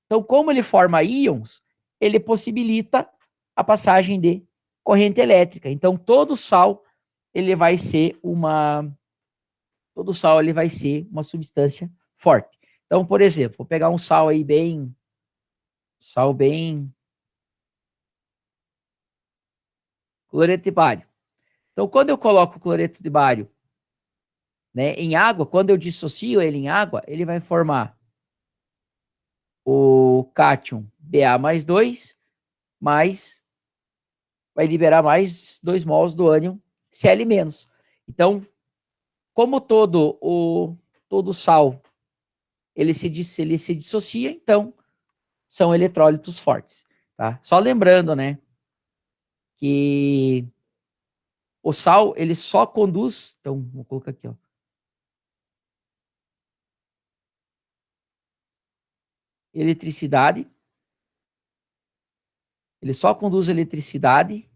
Então, como ele forma íons, ele possibilita a passagem de corrente elétrica. Então, todo sal, ele vai ser uma substância forte. Então, por exemplo, vou pegar um sal aí cloreto de bário. Então, quando eu coloco o cloreto de bário, né, em água, quando eu dissocio ele em água, ele vai formar o cátion Ba+2, mais vai liberar mais 2 mols do ânion Cl-. Então, como todo sal ele se dissocia, então são eletrólitos fortes, tá? Só lembrando, né, que o sal ele só conduz, então vou colocar aqui, ó, eletricidade, ele só conduz eletricidade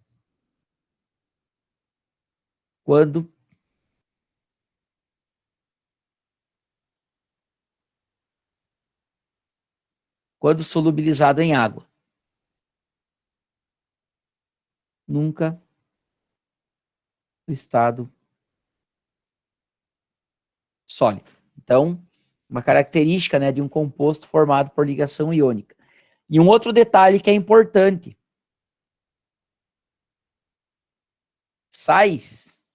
quando solubilizado em água. Nunca no estado sólido. Então, uma característica, né, de um composto formado por ligação iônica. E um outro detalhe que é importante: sais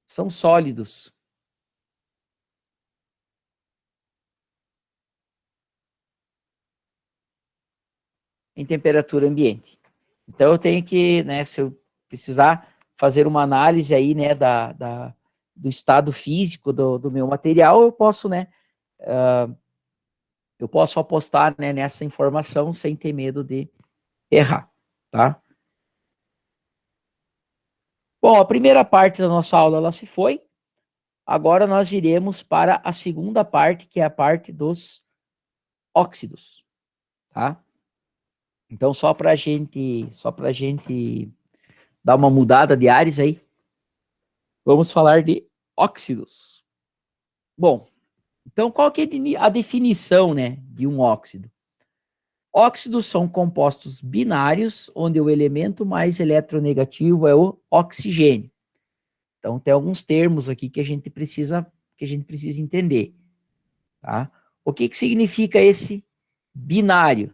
são sólidos. Em temperatura ambiente. Então, eu tenho que, né, se eu precisar fazer uma análise aí, né, do estado físico do meu material, eu posso, né, eu posso apostar, né, nessa informação sem ter medo de errar, tá? Bom, a primeira parte da nossa aula, ela se foi. Agora nós iremos para a segunda parte, que é a parte dos óxidos, tá? Então, só para a gente dar uma mudada de ares aí, vamos falar de óxidos. Bom, então qual que é a definição, né, de um óxido? Óxidos são compostos binários, onde o elemento mais eletronegativo é o oxigênio. Então, tem alguns termos aqui que a gente precisa entender, tá? O que significa esse binário?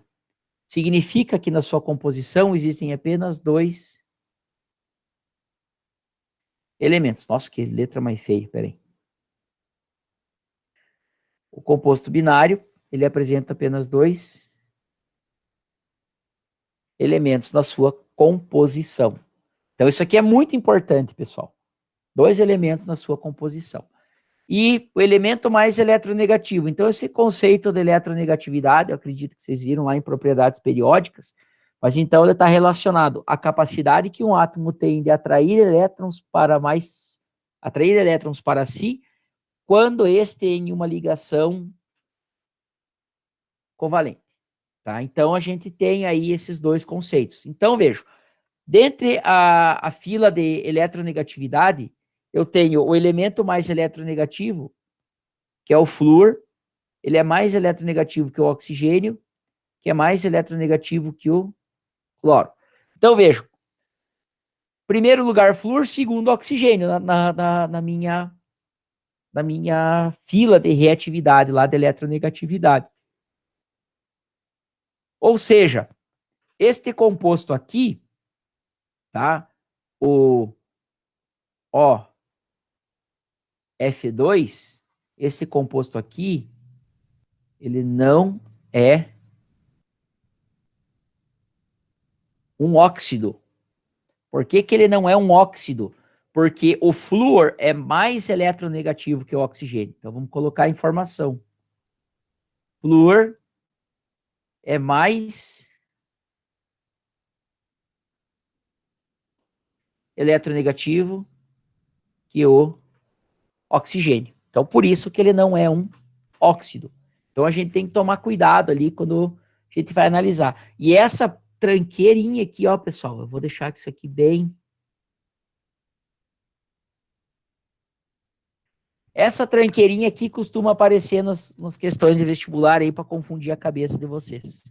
Significa que na sua composição existem apenas 2 elementos. Nossa, que letra mais feia, peraí. O composto binário, ele apresenta apenas 2 elementos na sua composição. Então, isso aqui é muito importante, pessoal. 2 elementos na sua composição. E o elemento mais eletronegativo. Então, esse conceito de eletronegatividade, eu acredito que vocês viram lá em propriedades periódicas, mas então ele está relacionado à capacidade que um átomo tem de atrair elétrons para mais atrair elétrons para si, quando eles têm uma ligação covalente. Tá? Então, a gente tem aí esses dois conceitos. Então, veja, dentre a fila de eletronegatividade, eu tenho o elemento mais eletronegativo, que é o flúor, ele é mais eletronegativo que o oxigênio, que é mais eletronegativo que o cloro. Então, veja, primeiro lugar flúor, segundo oxigênio na minha fila de reatividade lá de eletronegatividade. Ou seja, este composto aqui, tá? O OF2, esse composto aqui, ele não é um óxido. Por que que ele não é um óxido? Porque o flúor é mais eletronegativo que o oxigênio. Então, vamos colocar a informação. Flúor é mais eletronegativo que o oxigênio. Então, por isso que ele não é um óxido. Então, a gente tem que tomar cuidado ali quando a gente vai analisar. E essa tranqueirinha aqui, ó, pessoal, eu vou deixar isso aqui bem... Essa tranqueirinha aqui costuma aparecer nas questões de vestibular aí para confundir a cabeça de vocês.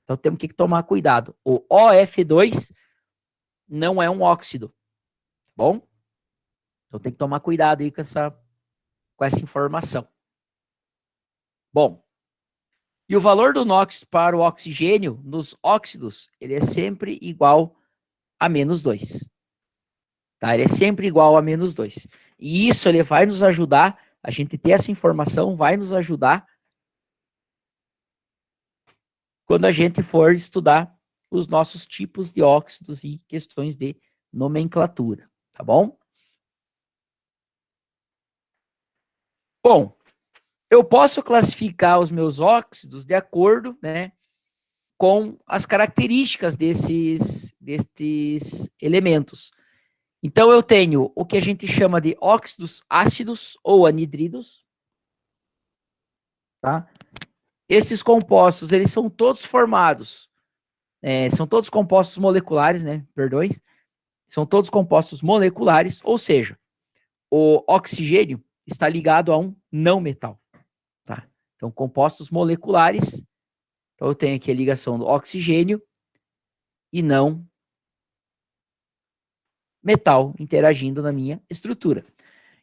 Então temos que tomar cuidado. O OF2 não é um óxido, tá bom? Então tem que tomar cuidado aí com essa informação. Bom, e o valor do NOx para o oxigênio nos óxidos, ele é sempre igual a -2. Tá? Ele é sempre igual a -2. E isso ele vai nos ajudar, a gente ter essa informação vai nos ajudar quando a gente for estudar os nossos tipos de óxidos e questões de nomenclatura, tá bom? Bom, eu posso classificar os meus óxidos de acordo, né, com as características desses elementos. Então, eu tenho o que a gente chama de óxidos ácidos ou anidridos, tá? Esses compostos, eles são todos formados, são todos compostos moleculares, né? Perdões. São todos compostos moleculares, ou seja, o oxigênio está ligado a um não metal, tá? Então, compostos moleculares, então eu tenho aqui a ligação do oxigênio e não metal interagindo na minha estrutura.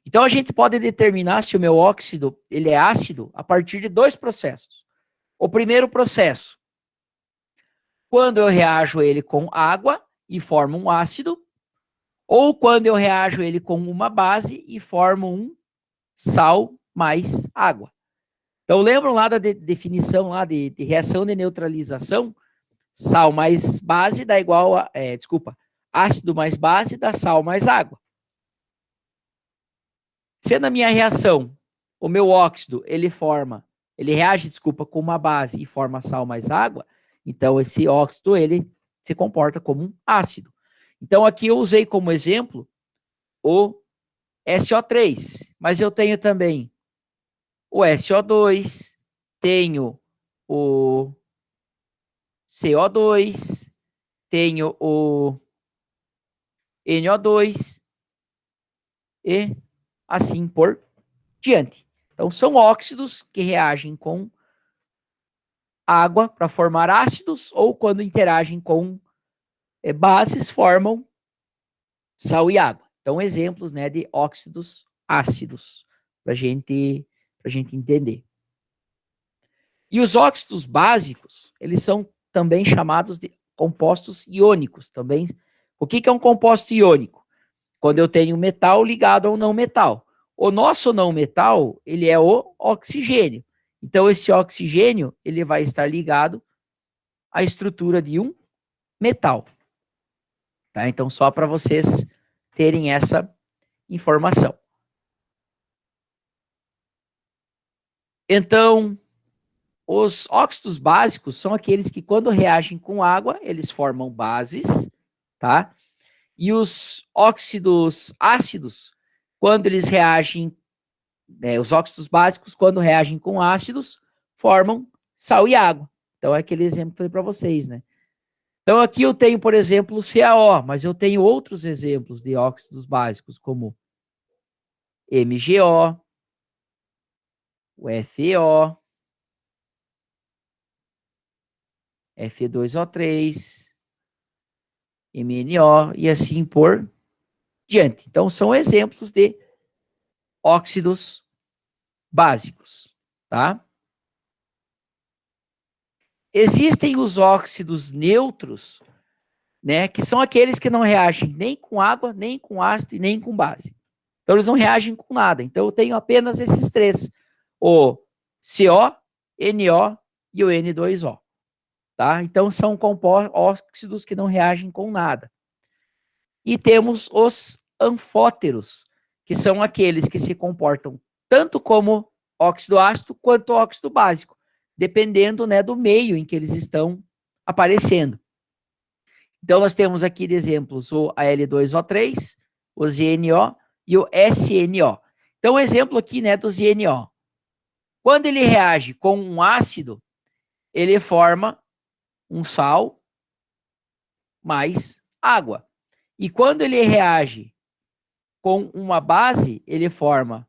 Então, a gente pode determinar se o meu óxido ele é ácido a partir de dois processos. O primeiro processo, quando eu reajo ele com água e formo um ácido, ou quando eu reajo ele com uma base e formo um sal mais água. Então, lembram lá da definição lá de reação de neutralização? Sal mais base dá igual a... ácido mais base dá sal mais água. Se na minha reação, o meu óxido, ele reage, com uma base e forma sal mais água, então esse óxido, ele se comporta como um ácido. Então, aqui eu usei como exemplo o SO3, mas eu tenho também o SO2, tenho o CO2, tenho o NO2 e assim por diante. Então, são óxidos que reagem com água para formar ácidos ou quando interagem com bases formam sal e água. Então, exemplos, né, de óxidos ácidos para gente entender. E os óxidos básicos, eles são também chamados de compostos iônicos também. O que é um composto iônico? Quando eu tenho metal ligado a um não metal. O nosso não metal, ele é o oxigênio. Então, esse oxigênio, ele vai estar ligado à estrutura de um metal. Tá? Então, só para vocês terem essa informação. Então, os óxidos básicos são aqueles que, quando reagem com água, eles formam bases, tá? E os óxidos ácidos, quando eles reagem, os óxidos básicos, quando reagem com ácidos, formam sal e água. Então, é aquele exemplo que eu falei para vocês, né? Então, aqui eu tenho, por exemplo, o CaO, mas eu tenho outros exemplos de óxidos básicos, como MgO, o FeO, Fe2O3, MnO e assim por diante. Então, são exemplos de óxidos básicos, tá? Existem os óxidos neutros, né, que são aqueles que não reagem nem com água, nem com ácido e nem com base. Então, eles não reagem com nada. Então, eu tenho apenas esses três: o CO, NO e o N2O. Tá? Então, são óxidos que não reagem com nada. E temos os anfóteros, que são aqueles que se comportam tanto como óxido ácido quanto óxido básico, dependendo, né, do meio em que eles estão aparecendo. Então, nós temos aqui de exemplos o Al2O3, o ZNO e o SNO. Então, exemplo aqui, né, do ZNO. Quando ele reage com um ácido, ele forma um sal mais água. E quando ele reage com uma base, ele forma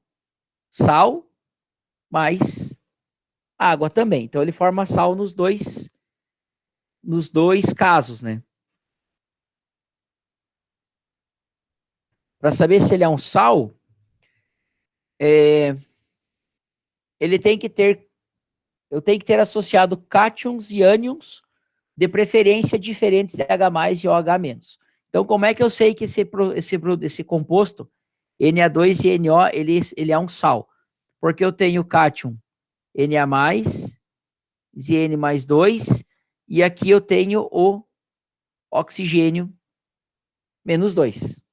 sal mais água também. Então, ele forma sal nos dois casos, né? Para saber se ele é um sal, ele tem que ter, eu tenho que ter associado cátions e ânions, de preferência diferentes de H+, e OH-. Então, como é que eu sei que esse composto, Na2 e NO, ele é um sal? Porque eu tenho cátion Na+, Zn mais 2, e aqui eu tenho o oxigênio menos 2,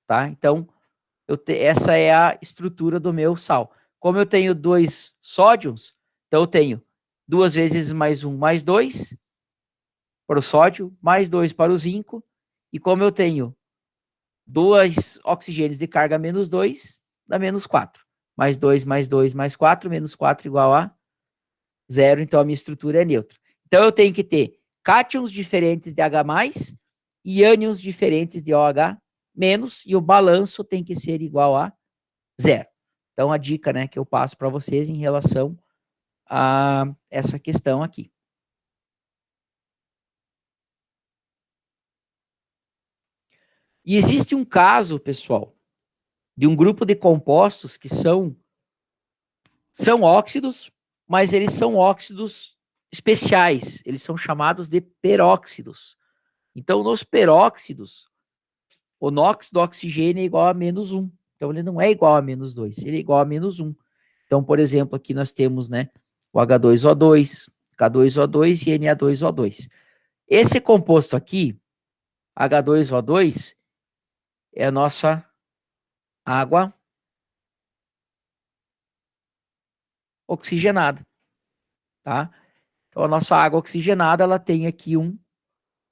tá? Então, essa é a estrutura do meu sal. Como eu tenho 2 sódios, então eu tenho 2 vezes mais 1 mais 2 para o sódio, mais 2 para o zinco, e como eu tenho 2 oxigênios de carga menos 2, dá menos 4. Mais 2, mais 2, mais 4, menos 4 igual a 0, então a minha estrutura é neutra. Então eu tenho que ter cátions diferentes de H+, e ânions diferentes de OH-, e o balanço tem que ser igual a 0. Então a dica, né, que eu passo para vocês em relação a essa questão aqui. E existe um caso, pessoal, de um grupo de compostos que são óxidos, mas eles são óxidos especiais, eles são chamados de peróxidos. Então, nos peróxidos, o NOx do oxigênio é igual a menos 1. Então, ele não é igual a menos 2, ele é igual a menos 1. Então, por exemplo, aqui nós temos, né, o H2O2, K2O2 e Na2O2. Esse composto aqui, H2O2, é a nossa água oxigenada, tá? Então, a nossa água oxigenada, ela tem aqui um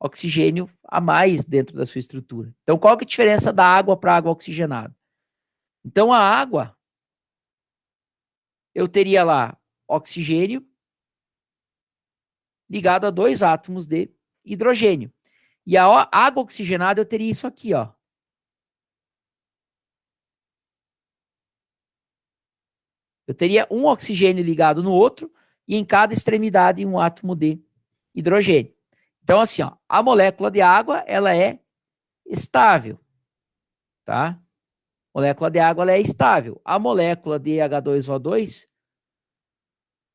oxigênio a mais dentro da sua estrutura. Então, qual que é a diferença da água para a água oxigenada? Então, a água, eu teria lá oxigênio ligado a 2 átomos de hidrogênio. E a água oxigenada, eu teria isso aqui, ó. Eu teria um oxigênio ligado no outro e em cada extremidade um átomo de hidrogênio. Então, assim, ó, a molécula de água, ela é estável, tá? A molécula de água, ela é estável. A molécula de H2O2,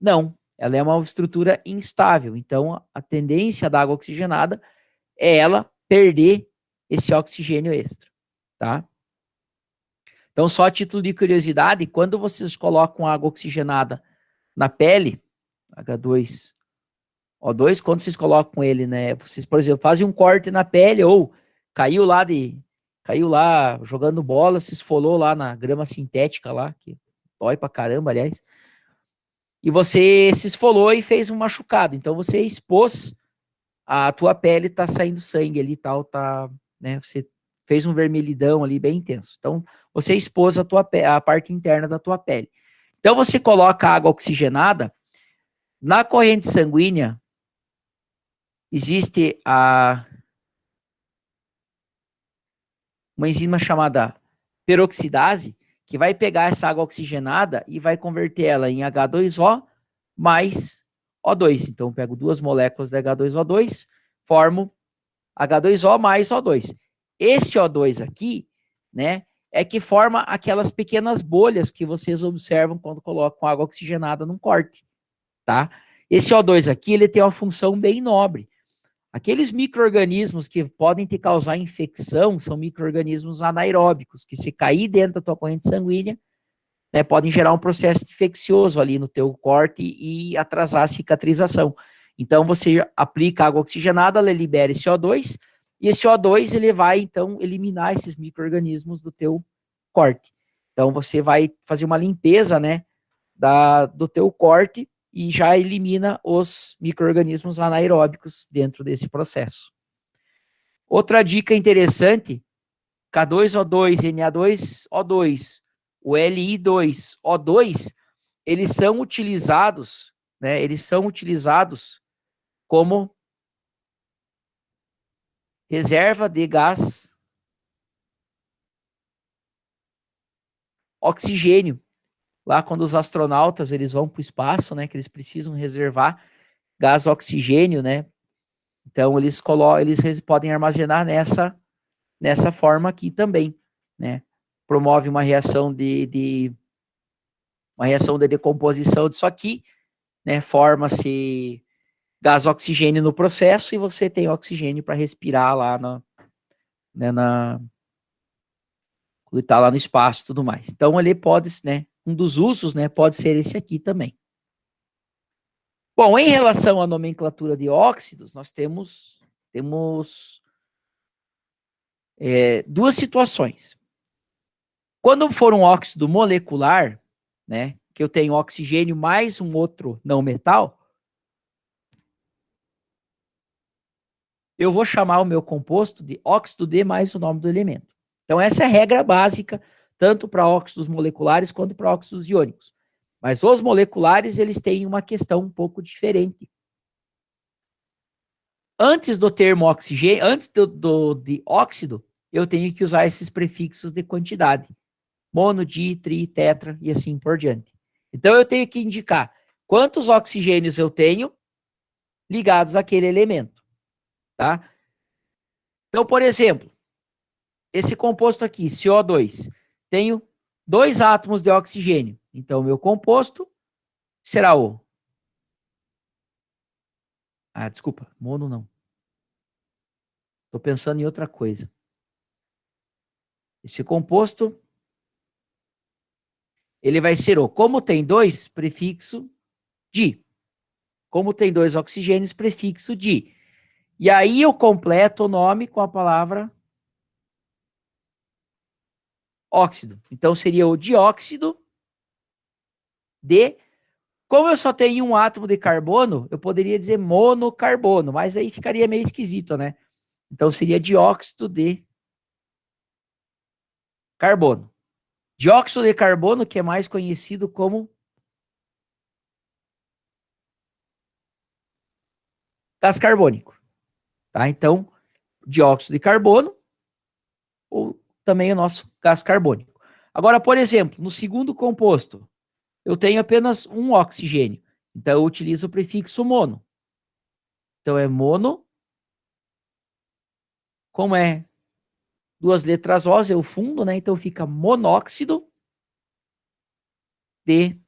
não. Ela é uma estrutura instável. Então, a tendência da água oxigenada é ela perder esse oxigênio extra, tá? Então, só a título de curiosidade, quando vocês colocam água oxigenada na pele, H2O2, quando vocês colocam ele, né, vocês, por exemplo, fazem um corte na pele ou caiu lá jogando bola, se esfolou lá na grama sintética lá, que dói pra caramba, aliás, e você se esfolou e fez um machucado, então você expôs a tua pele, tá saindo sangue ali e tal, tá, né, você fez um vermelhidão ali bem intenso. Então, você expôs a parte interna da tua pele. Então, você coloca água oxigenada, na corrente sanguínea, existe uma enzima chamada peroxidase, que vai pegar essa água oxigenada e vai converter ela em H2O mais O2. Então, eu pego duas moléculas de H2O2, formo H2O mais O2. Esse O2 aqui, né, é que forma aquelas pequenas bolhas que vocês observam quando colocam água oxigenada num corte, tá? Esse O2 aqui, ele tem uma função bem nobre. Aqueles micro-organismos que podem te causar infecção são micro-organismos anaeróbicos, que se cair dentro da tua corrente sanguínea, né, podem gerar um processo infeccioso ali no teu corte e atrasar a cicatrização. Então, você aplica água oxigenada, ela libera esse O2, e esse O2, ele vai, então, eliminar esses micro-organismos do teu corte. Então, você vai fazer uma limpeza, né, do teu corte, e já elimina os micro-organismos anaeróbicos dentro desse processo. Outra dica interessante, K2O2, Na2O2, o Li2O2, eles são utilizados, né, eles são utilizados como reserva de gás oxigênio. Lá quando os astronautas eles vão para o espaço, né, que eles precisam reservar gás oxigênio, né, então eles podem armazenar nessa forma aqui também, né? Promove uma reação uma reação de decomposição disso aqui, né? Forma-se gás oxigênio no processo e você tem oxigênio para respirar lá né, quando está lá no espaço e tudo mais. Então ele pode, né? Um dos usos, né? Pode ser esse aqui também. Bom, em relação à nomenclatura de óxidos, nós temos duas situações. Quando for um óxido molecular, né, que eu tenho oxigênio mais um outro não metal, eu vou chamar o meu composto de óxido de mais o nome do elemento. Então, essa é a regra básica, tanto para óxidos moleculares quanto para óxidos iônicos. Mas os moleculares, eles têm uma questão um pouco diferente. Antes do termo oxigênio, antes de óxido, eu tenho que usar esses prefixos de quantidade. Mono, di, tri, tetra e assim por diante. Então, eu tenho que indicar quantos oxigênios eu tenho ligados àquele elemento, tá? Então, por exemplo, esse composto aqui, CO2, tenho 2 átomos de oxigênio. Então, o meu composto será o... Ah, desculpa, mono não. Estou pensando em outra coisa. Esse composto, ele vai ser o... Como tem 2, prefixo di. Como tem 2 oxigênios, prefixo di. E aí eu completo o nome com a palavra óxido. Então seria o dióxido de... Como eu só tenho um átomo de carbono, eu poderia dizer monocarbono, mas aí ficaria meio esquisito, né? Então seria dióxido de carbono. Dióxido de carbono, que é mais conhecido como gás carbônico, tá? Então, dióxido de carbono ou também o nosso gás carbônico. Agora, por exemplo, no segundo composto, eu tenho apenas um oxigênio. Então, eu utilizo o prefixo mono. Então, é mono. Como é duas letras O, é o fundo, né? Então, fica monóxido de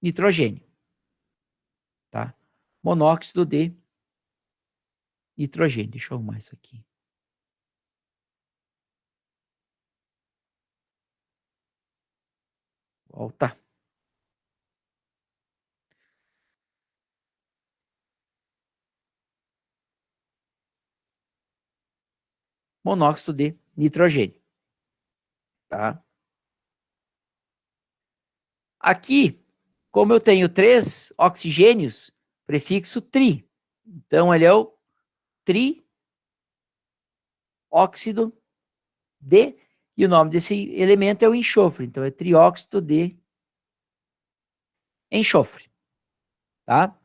nitrogênio, tá? Monóxido de nitrogênio. Deixa eu arrumar isso aqui. Volta. Monóxido de nitrogênio, tá? Aqui, como eu tenho 3 oxigênios, prefixo tri. Então, ele é o trióxido de, e o nome desse elemento é o enxofre. Então, é trióxido de enxofre, tá?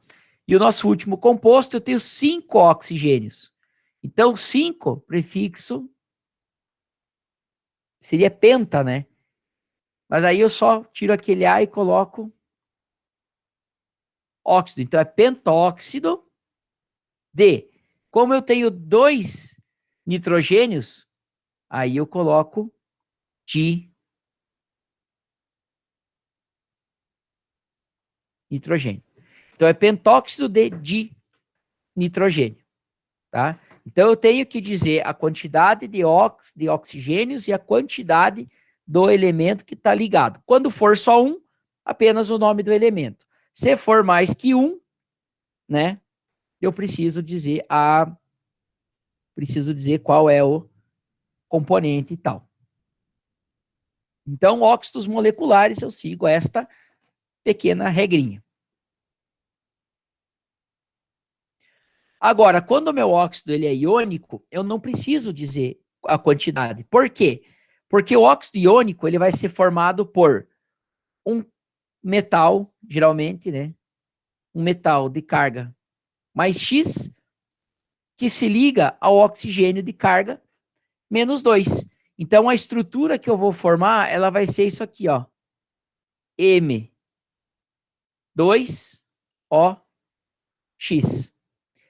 E o nosso último composto, eu tenho 5 oxigênios. Então, 5, prefixo, seria penta, né? Mas aí eu só tiro aquele A e coloco óxido. Então, é pentóxido de. Como eu tenho 2 nitrogênios, aí eu coloco de nitrogênio. Então, é pentóxido de nitrogênio, tá? Então, eu tenho que dizer a quantidade de oxigênios e a quantidade do elemento que está ligado. Quando for só um, apenas o nome do elemento. Se for mais que um, né, eu preciso dizer qual é o componente e tal. Então, óxidos moleculares, eu sigo esta pequena regrinha. Agora, quando o meu óxido ele é iônico, eu não preciso dizer a quantidade. Por quê? Porque o óxido iônico ele vai ser formado por um metal, geralmente, né? Um metal de carga mais X, que se liga ao oxigênio de carga menos 2. Então, a estrutura que eu vou formar, ela vai ser isso aqui, ó. M2OX.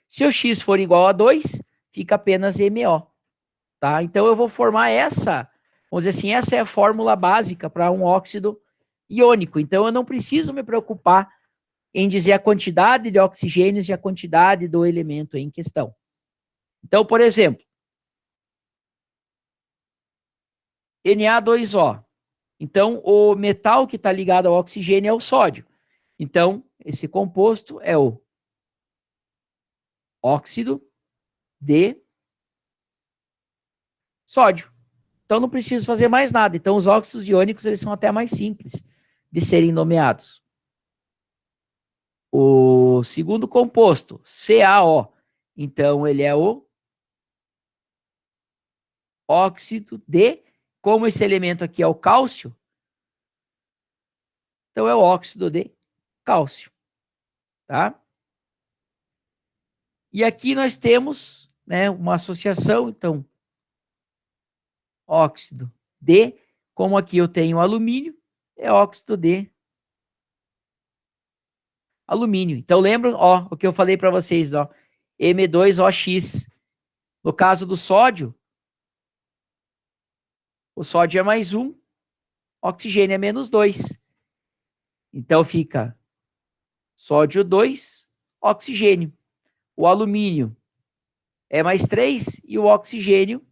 Se o X for igual a 2, fica apenas MO, tá? Então, eu vou formar essa, vamos dizer assim, essa é a fórmula básica para um óxido iônico. Então, eu não preciso me preocupar em dizer a quantidade de oxigênios e a quantidade do elemento em questão. Então, por exemplo, Na2O. Então, o metal que está ligado ao oxigênio é o sódio. Então, esse composto é o óxido de sódio. Então, não preciso fazer mais nada. Então, os óxidos iônicos eles são até mais simples de serem nomeados. O segundo composto, CaO. Então, ele é o óxido de, como esse elemento aqui é o cálcio, então é o óxido de cálcio, tá? E aqui nós temos, né, uma associação, então, óxido de, como aqui eu tenho alumínio, é óxido de alumínio. Então, lembra, ó, o que eu falei para vocês, ó, M2OX. No caso do sódio, o sódio é mais 1, oxigênio é menos 2. Então, fica sódio 2, oxigênio. O alumínio é mais 3 e o oxigênio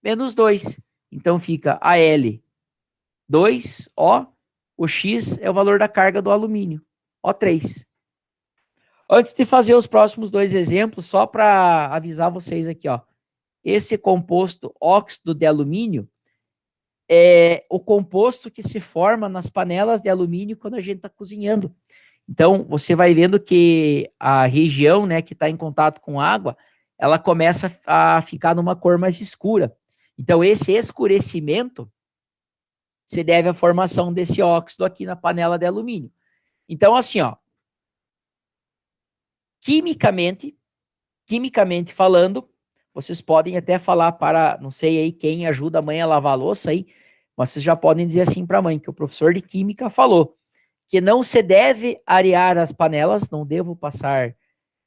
menos 2. Então, fica Al2O, o X é o valor da carga do alumínio, O3. Antes de fazer os próximos dois exemplos, só para avisar vocês aqui, ó. Esse composto óxido de alumínio é o composto que se forma nas panelas de alumínio quando a gente está cozinhando. Então, você vai vendo que a região, né, que está em contato com água, ela começa a ficar numa cor mais escura. Então, esse escurecimento se deve à formação desse óxido aqui na panela de alumínio. Então, assim, ó, quimicamente falando, vocês podem até falar para, não sei aí quem ajuda a mãe a lavar a louça aí, mas vocês já podem dizer assim para a mãe, que o professor de química falou que não se deve arear as panelas, não devo passar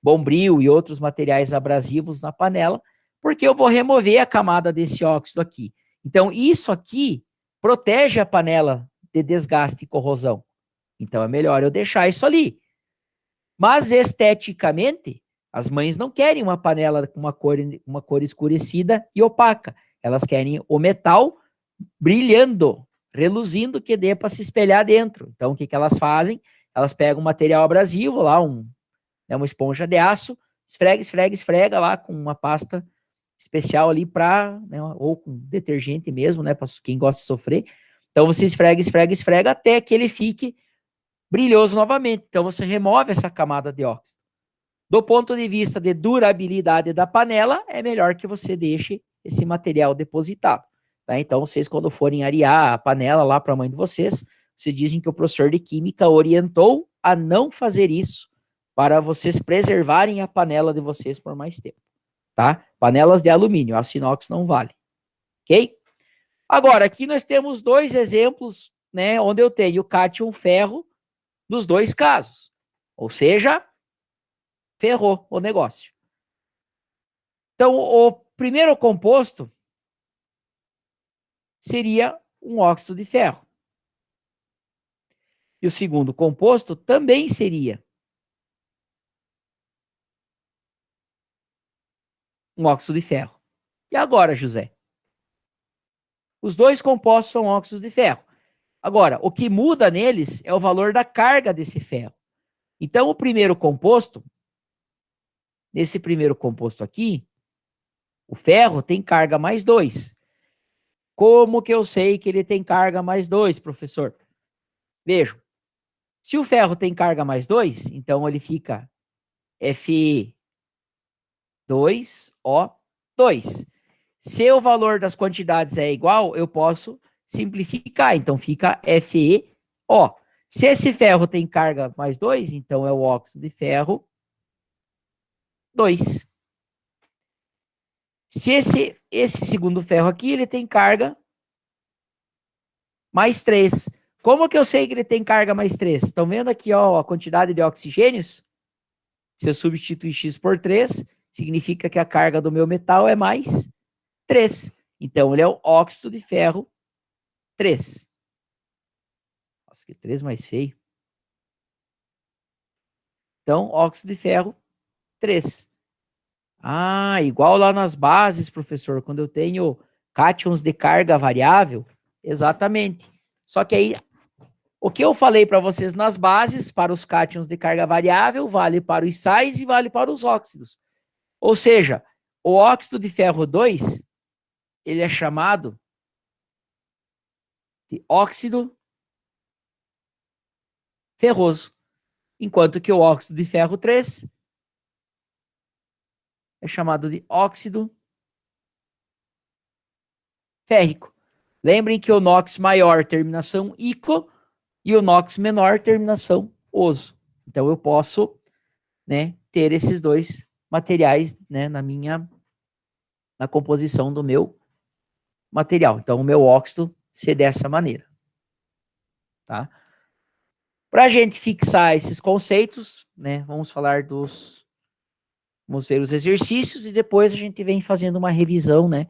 bombril e outros materiais abrasivos na panela, porque eu vou remover a camada desse óxido aqui. Então, isso aqui protege a panela de desgaste e corrosão. Então, é melhor eu deixar isso ali. Mas, esteticamente, as mães não querem uma panela com uma cor escurecida e opaca. Elas querem o metal brilhando, reluzindo, que dê para se espelhar dentro. Então, o que, que elas fazem? Elas pegam um material abrasivo, lá uma esponja de aço, esfrega lá com uma pasta especial ali para, né, ou com detergente mesmo, né, para quem gosta de sofrer. Então, você esfrega até que ele fique brilhoso novamente. Então, você remove essa camada de óxido. Do ponto de vista de durabilidade da panela, é melhor que você deixe esse material depositado. Tá? Então, vocês, quando forem arear a panela lá para a mãe de vocês, vocês dizem que o professor de química orientou a não fazer isso para vocês preservarem a panela de vocês por mais tempo. Tá? Panelas de alumínio, aço inox não vale. Ok? Agora, aqui nós temos dois exemplos, né, onde eu tenho cátion ferro nos dois casos. Ou seja, ferrou o negócio. Então, o primeiro composto seria um óxido de ferro. E o segundo composto também seria um óxido de ferro. E agora, José? Os dois compostos são óxidos de ferro. Agora, o que muda neles é o valor da carga desse ferro. Então, o primeiro composto, nesse primeiro composto aqui, o ferro tem carga mais 2. Como que eu sei que ele tem carga mais 2, professor? Vejam, se o ferro tem carga mais 2, então ele fica Fe2O2. Se o valor das quantidades é igual, eu posso simplificar, então fica FeO. Se esse ferro tem carga mais 2, então é o óxido de ferro 2. Se esse segundo ferro aqui, ele tem carga mais 3. Como que eu sei que ele tem carga mais 3? Estão vendo aqui, ó, a quantidade de oxigênios? Se eu substituir X por 3, significa que a carga do meu metal é mais 3. Então, ele é o óxido de ferro 3. Nossa, que 3 mais feio. Então, óxido de ferro 3. Ah, igual lá nas bases, professor, quando eu tenho cátions de carga variável. Exatamente. Só que aí, o que eu falei para vocês nas bases, para os cátions de carga variável, vale para os sais e vale para os óxidos. Ou seja, o óxido de ferro 2, ele é chamado de óxido ferroso, enquanto que o óxido de ferro 3 é chamado de óxido férrico. Lembrem que o NOx maior, terminação ico, e o NOx menor, terminação oso. Então, eu posso, né, ter esses dois materiais, né, na composição do meu material. Então, o meu óxido ser dessa maneira. Tá? Para a gente fixar esses conceitos, né, vamos ver os exercícios e depois a gente vem fazendo uma revisão, né,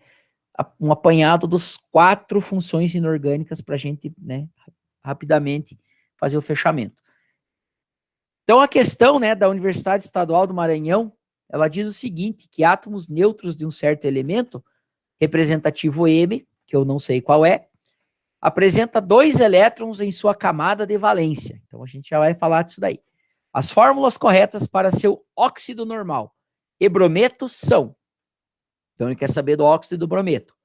um apanhado dos 4 funções inorgânicas para a gente, né, rapidamente fazer o fechamento. Então, a questão, né, da Universidade Estadual do Maranhão, ela diz o seguinte, que átomos neutros de um certo elemento, representativo M, que eu não sei qual é, apresenta 2 elétrons em sua camada de valência. Então, a gente já vai falar disso daí. As fórmulas corretas para seu óxido normal e brometo são. Então, ele quer saber do óxido e do brometo.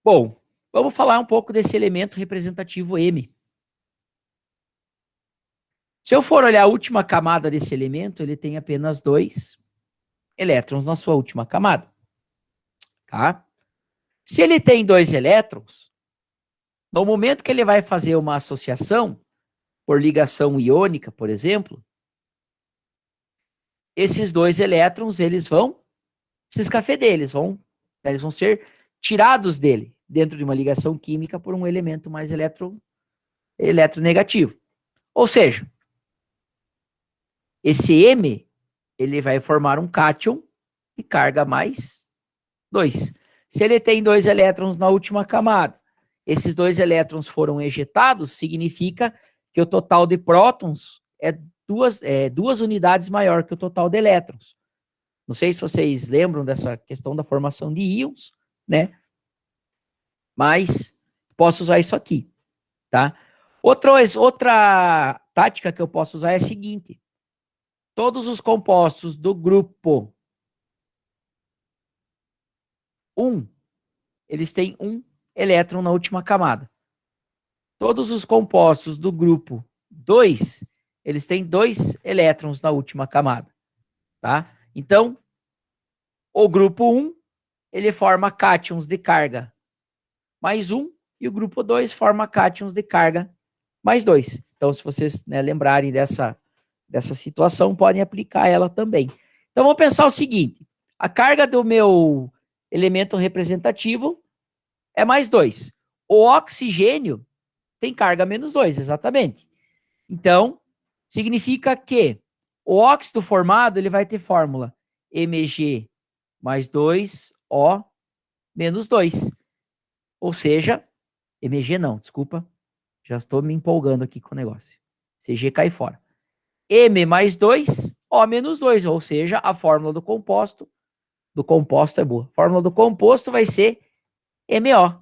Bom, vamos falar um pouco desse elemento representativo M. Se eu for olhar a última camada desse elemento, ele tem apenas 2 elétrons na sua última camada. Tá? Se ele tem 2 elétrons, no momento que ele vai fazer uma associação, por ligação iônica, por exemplo, esses 2 elétrons, eles vão se escafeder, eles vão ser tirados dele, dentro de uma ligação química, por um elemento mais eletronegativo. Ou seja, esse M, ele vai formar um cátion de carga mais 2. Se ele tem 2 elétrons na última camada, esses 2 elétrons foram ejetados, significa que o total de prótons é duas unidades maior que o total de elétrons. Não sei se vocês lembram dessa questão da formação de íons, né? Mas posso usar isso aqui, tá? Outra tática que eu posso usar é a seguinte. Todos os compostos do grupo 1, eles têm um elétron na última camada. Todos os compostos do grupo 2, eles têm 2 elétrons na última camada, tá? Então, o grupo 1, ele forma cátions de carga mais 1, e o grupo 2 forma cátions de carga mais 2. Então, se vocês, né, lembrarem dessa situação, podem aplicar ela também. Então, vamos pensar o seguinte: a carga do meu elemento representativo é mais 2. O oxigênio tem carga menos 2, exatamente. Então, significa que o óxido formado ele vai ter fórmula Mg mais 2O menos 2. Ou seja, Mg não, desculpa. Já estou me empolgando aqui com o negócio. Cg cai fora. M mais 2, O menos 2. Ou seja, a fórmula do composto é boa. A fórmula do composto vai ser MO.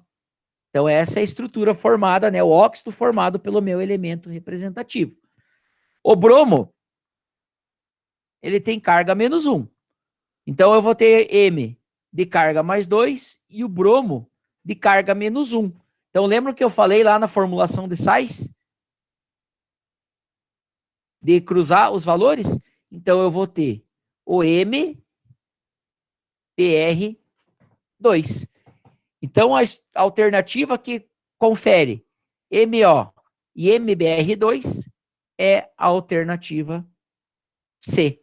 Então, essa é a estrutura formada, né? O óxido formado pelo meu elemento representativo. O bromo, ele tem carga menos 1. Então, eu vou ter M de carga mais 2 e o bromo de carga menos 1. Então, lembra que eu falei lá na formulação de sais? De cruzar os valores? Então, eu vou ter o MBr2. Então, a alternativa que confere MO e MBr2 é a alternativa C.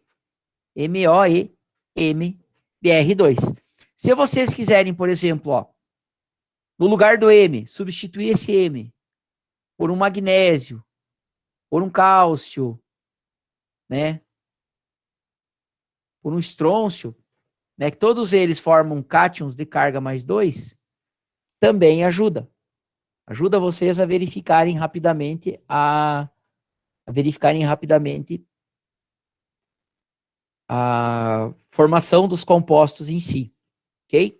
MO e MBr2. Se vocês quiserem, por exemplo, ó, no lugar do M, substituir esse M por um magnésio, por um cálcio, né? Por um estrôncio, né? Que todos eles formam cátions de carga mais 2, também ajuda. Ajuda vocês a verificarem rapidamente a formação dos compostos em si, ok?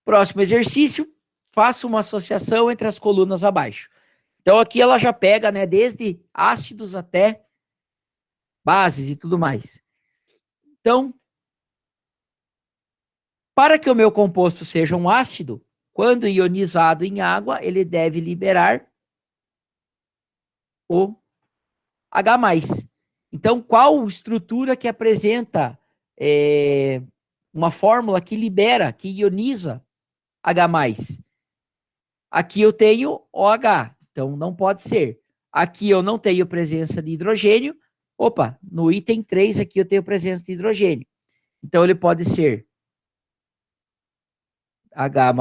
Próximo exercício, faça uma associação entre as colunas abaixo. Então, aqui ela já pega, né, desde ácidos até bases e tudo mais. Então, para que o meu composto seja um ácido, quando ionizado em água, ele deve liberar o H+. Então, qual estrutura que apresenta uma fórmula que libera, que ioniza H+? Aqui eu tenho OH, então não pode ser. Aqui eu não tenho presença de hidrogênio. Opa, no item 3 aqui eu tenho presença de hidrogênio. Então ele pode ser H+,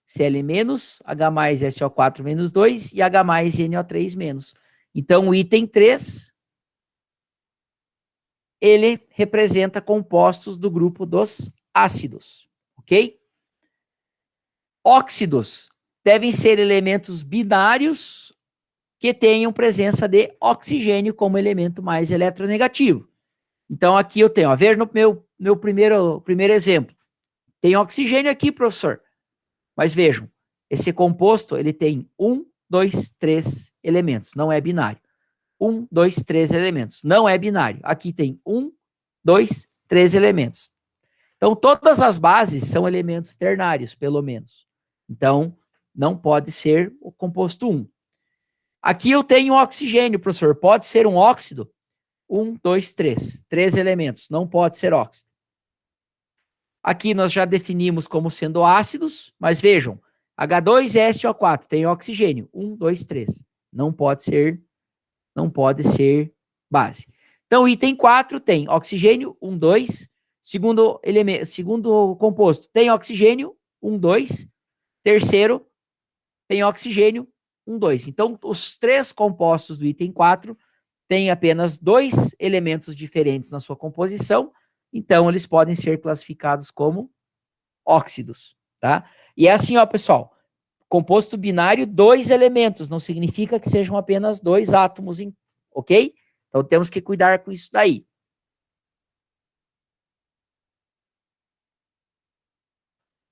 Cl-, H+, SO4- 2 e H+, NO3-. Então o item 3, ele representa compostos do grupo dos ácidos, ok? Óxidos devem ser elementos binários que tenham presença de oxigênio como elemento mais eletronegativo. Então, aqui eu tenho, ó, veja no meu primeiro exemplo. Tem oxigênio aqui, professor. Mas vejam, esse composto, ele tem 1, 2, 3 elementos, não é binário. 1, 2, 3 elementos, não é binário. Aqui tem 1, 2, 3 elementos. Então, todas as bases são elementos ternários, pelo menos. Então, não pode ser o composto 1. Aqui eu tenho oxigênio, professor. Pode ser um óxido? 1, 2, 3. 3 elementos. Não pode ser óxido. Aqui nós já definimos como sendo ácidos, mas vejam, H2SO4 tem oxigênio. 1, 2, 3. Não pode ser base. Então, item 4 tem oxigênio, 1, 2. Segundo composto, tem oxigênio, 1, 2. Terceiro, tem oxigênio, 1, 2. Então, os 3 compostos do item 4 têm apenas 2 elementos diferentes na sua composição, então eles podem ser classificados como óxidos, tá? E é assim, ó, pessoal, composto binário, 2 elementos, não significa que sejam apenas 2 átomos, ok? Então, temos que cuidar com isso daí.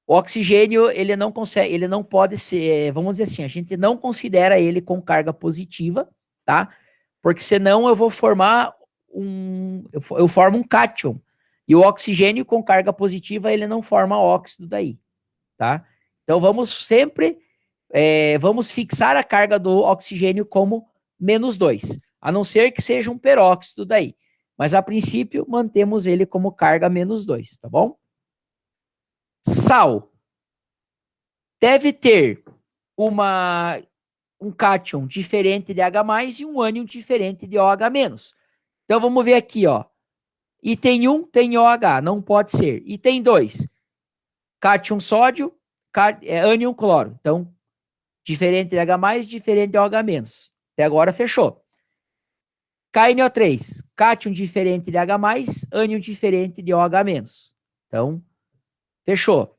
O oxigênio, ele não consegue, ele não pode ser, vamos dizer assim, a gente não considera ele com carga positiva, tá? Porque senão eu vou formar eu formo um cátion. E o oxigênio com carga positiva, ele não forma óxido daí, tá? Então vamos sempre vamos fixar a carga do oxigênio como -2, a não ser que seja um peróxido daí. Mas, a princípio, mantemos ele como carga -2, tá bom? Sal deve ter um cátion diferente de H+, e um ânion diferente de OH-. Então, vamos ver aqui, ó. Item 1 tem OH, não pode ser. Item 2, cátion sódio, ânion cloro. Então, diferente de H+, diferente de OH-. Até agora, fechou. KNO3, cátion diferente de H+, ânion diferente de OH-. Então, fechou.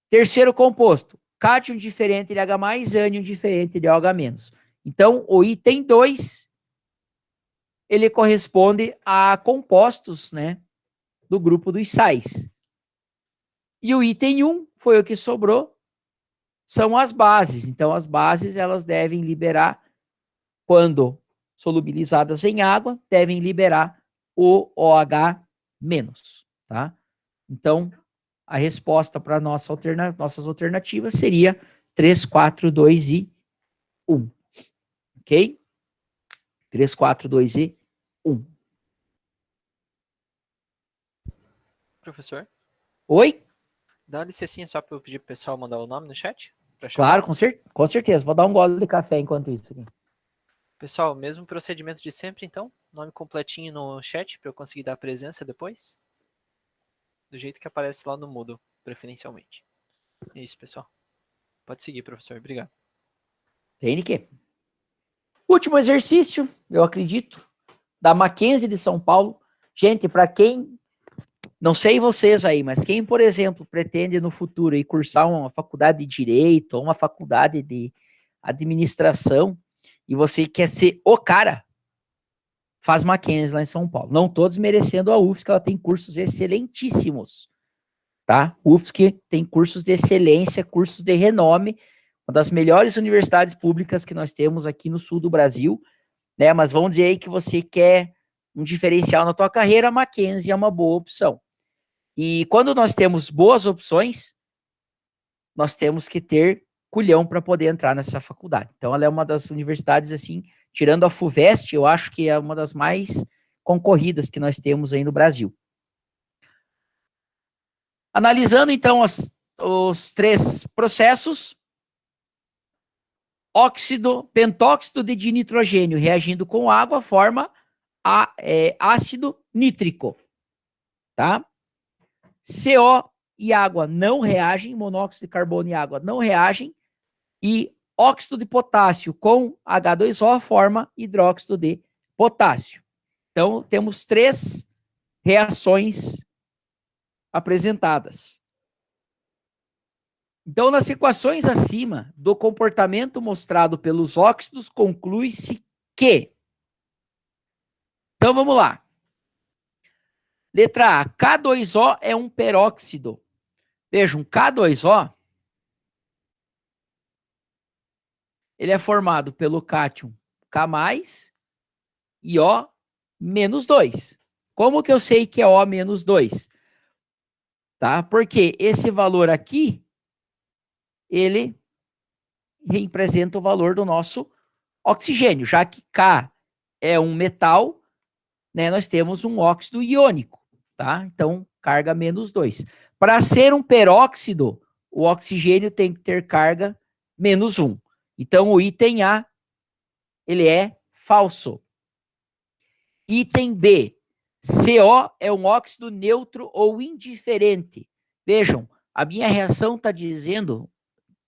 Terceiro composto, cátion diferente de H+, ânion diferente de OH-. Então, o item 2, ele corresponde a compostos, né, do grupo dos sais. E o item 1 foi o que sobrou, são as bases. Então, as bases, elas devem liberar, quando solubilizadas em água, devem liberar o OH-, tá? Então, a resposta para nossas alternativas seria 3, 4, 2 e 1. Ok? 3, 4, 2 e 1. Professor? Oi? Dá uma licencinha só para eu pedir pro pessoal mandar o nome no chat? Claro, com certeza. Vou dar um gole de café enquanto isso aqui. Pessoal, mesmo procedimento de sempre, então? Nome completinho no chat para eu conseguir dar a presença depois? Do jeito que aparece lá no Moodle, preferencialmente. É isso, pessoal. Pode seguir, professor. Obrigado. Tem de quê? Último exercício, eu acredito, da Mackenzie de São Paulo. Gente, para quem, não sei vocês aí, mas quem, por exemplo, pretende no futuro ir cursar uma faculdade de Direito ou uma faculdade de Administração e você quer ser o cara, faz Mackenzie lá em São Paulo. Não todos merecendo a UFSC, ela tem cursos excelentíssimos, tá? UFSC tem cursos de excelência, cursos de renome, uma das melhores universidades públicas que nós temos aqui no sul do Brasil, né? Mas vamos dizer aí que você quer um diferencial na tua carreira, a Mackenzie é uma boa opção. E quando nós temos boas opções, nós temos que ter culhão para poder entrar nessa faculdade. Então, ela é uma das universidades, assim, tirando a FUVEST, eu acho que é uma das mais concorridas que nós temos aí no Brasil. Analisando, então, os 3 processos, pentóxido de dinitrogênio reagindo com água forma ácido nítrico, tá? CO e água não reagem, monóxido de carbono e água não reagem, e óxido de potássio com H2O forma hidróxido de potássio. Então, temos 3 reações apresentadas. Então, nas equações acima do comportamento mostrado pelos óxidos, conclui-se que... Então, vamos lá. Letra A, K2O é um peróxido. Vejam, K2O, ele é formado pelo cátion K+, e O-2. Como que eu sei que é O-2? Tá? Porque esse valor aqui, ele representa o valor do nosso oxigênio. Já que K é um metal, né, nós temos um óxido iônico, tá? Então, carga -2. Para ser um peróxido, o oxigênio tem que ter carga -1. Então, o item A, ele é falso. Item B, CO é um óxido neutro ou indiferente. Vejam, a minha reação está dizendo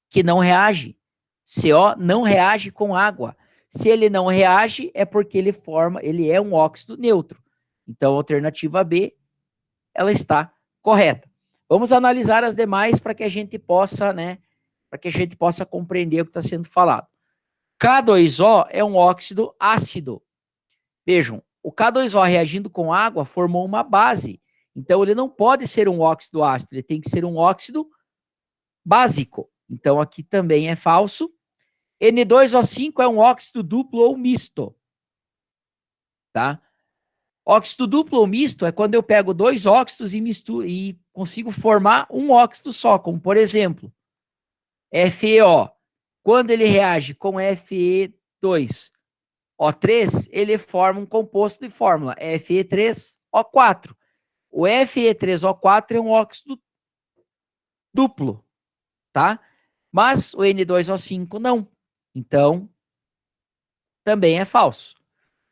que não reage. CO não reage com água. Se ele não reage, é porque ele é um óxido neutro. Então, a alternativa B, ela está correta. Vamos analisar as demais para que a gente possa, né, para que a gente possa compreender o que está sendo falado. K2O é um óxido ácido. Vejam, o K2O reagindo com água formou uma base. Então, ele não pode ser um óxido ácido, ele tem que ser um óxido básico. Então, aqui também é falso. N2O5 é um óxido duplo ou misto. Tá? Óxido duplo ou misto é quando eu pego 2 óxidos e misturo e consigo formar um óxido só, como por exemplo, FeO. quando ele reage com Fe2O3, ele forma um composto de fórmula, Fe3O4. O Fe3O4 é um óxido duplo, tá? Mas o N2O5 não. Então, também é falso.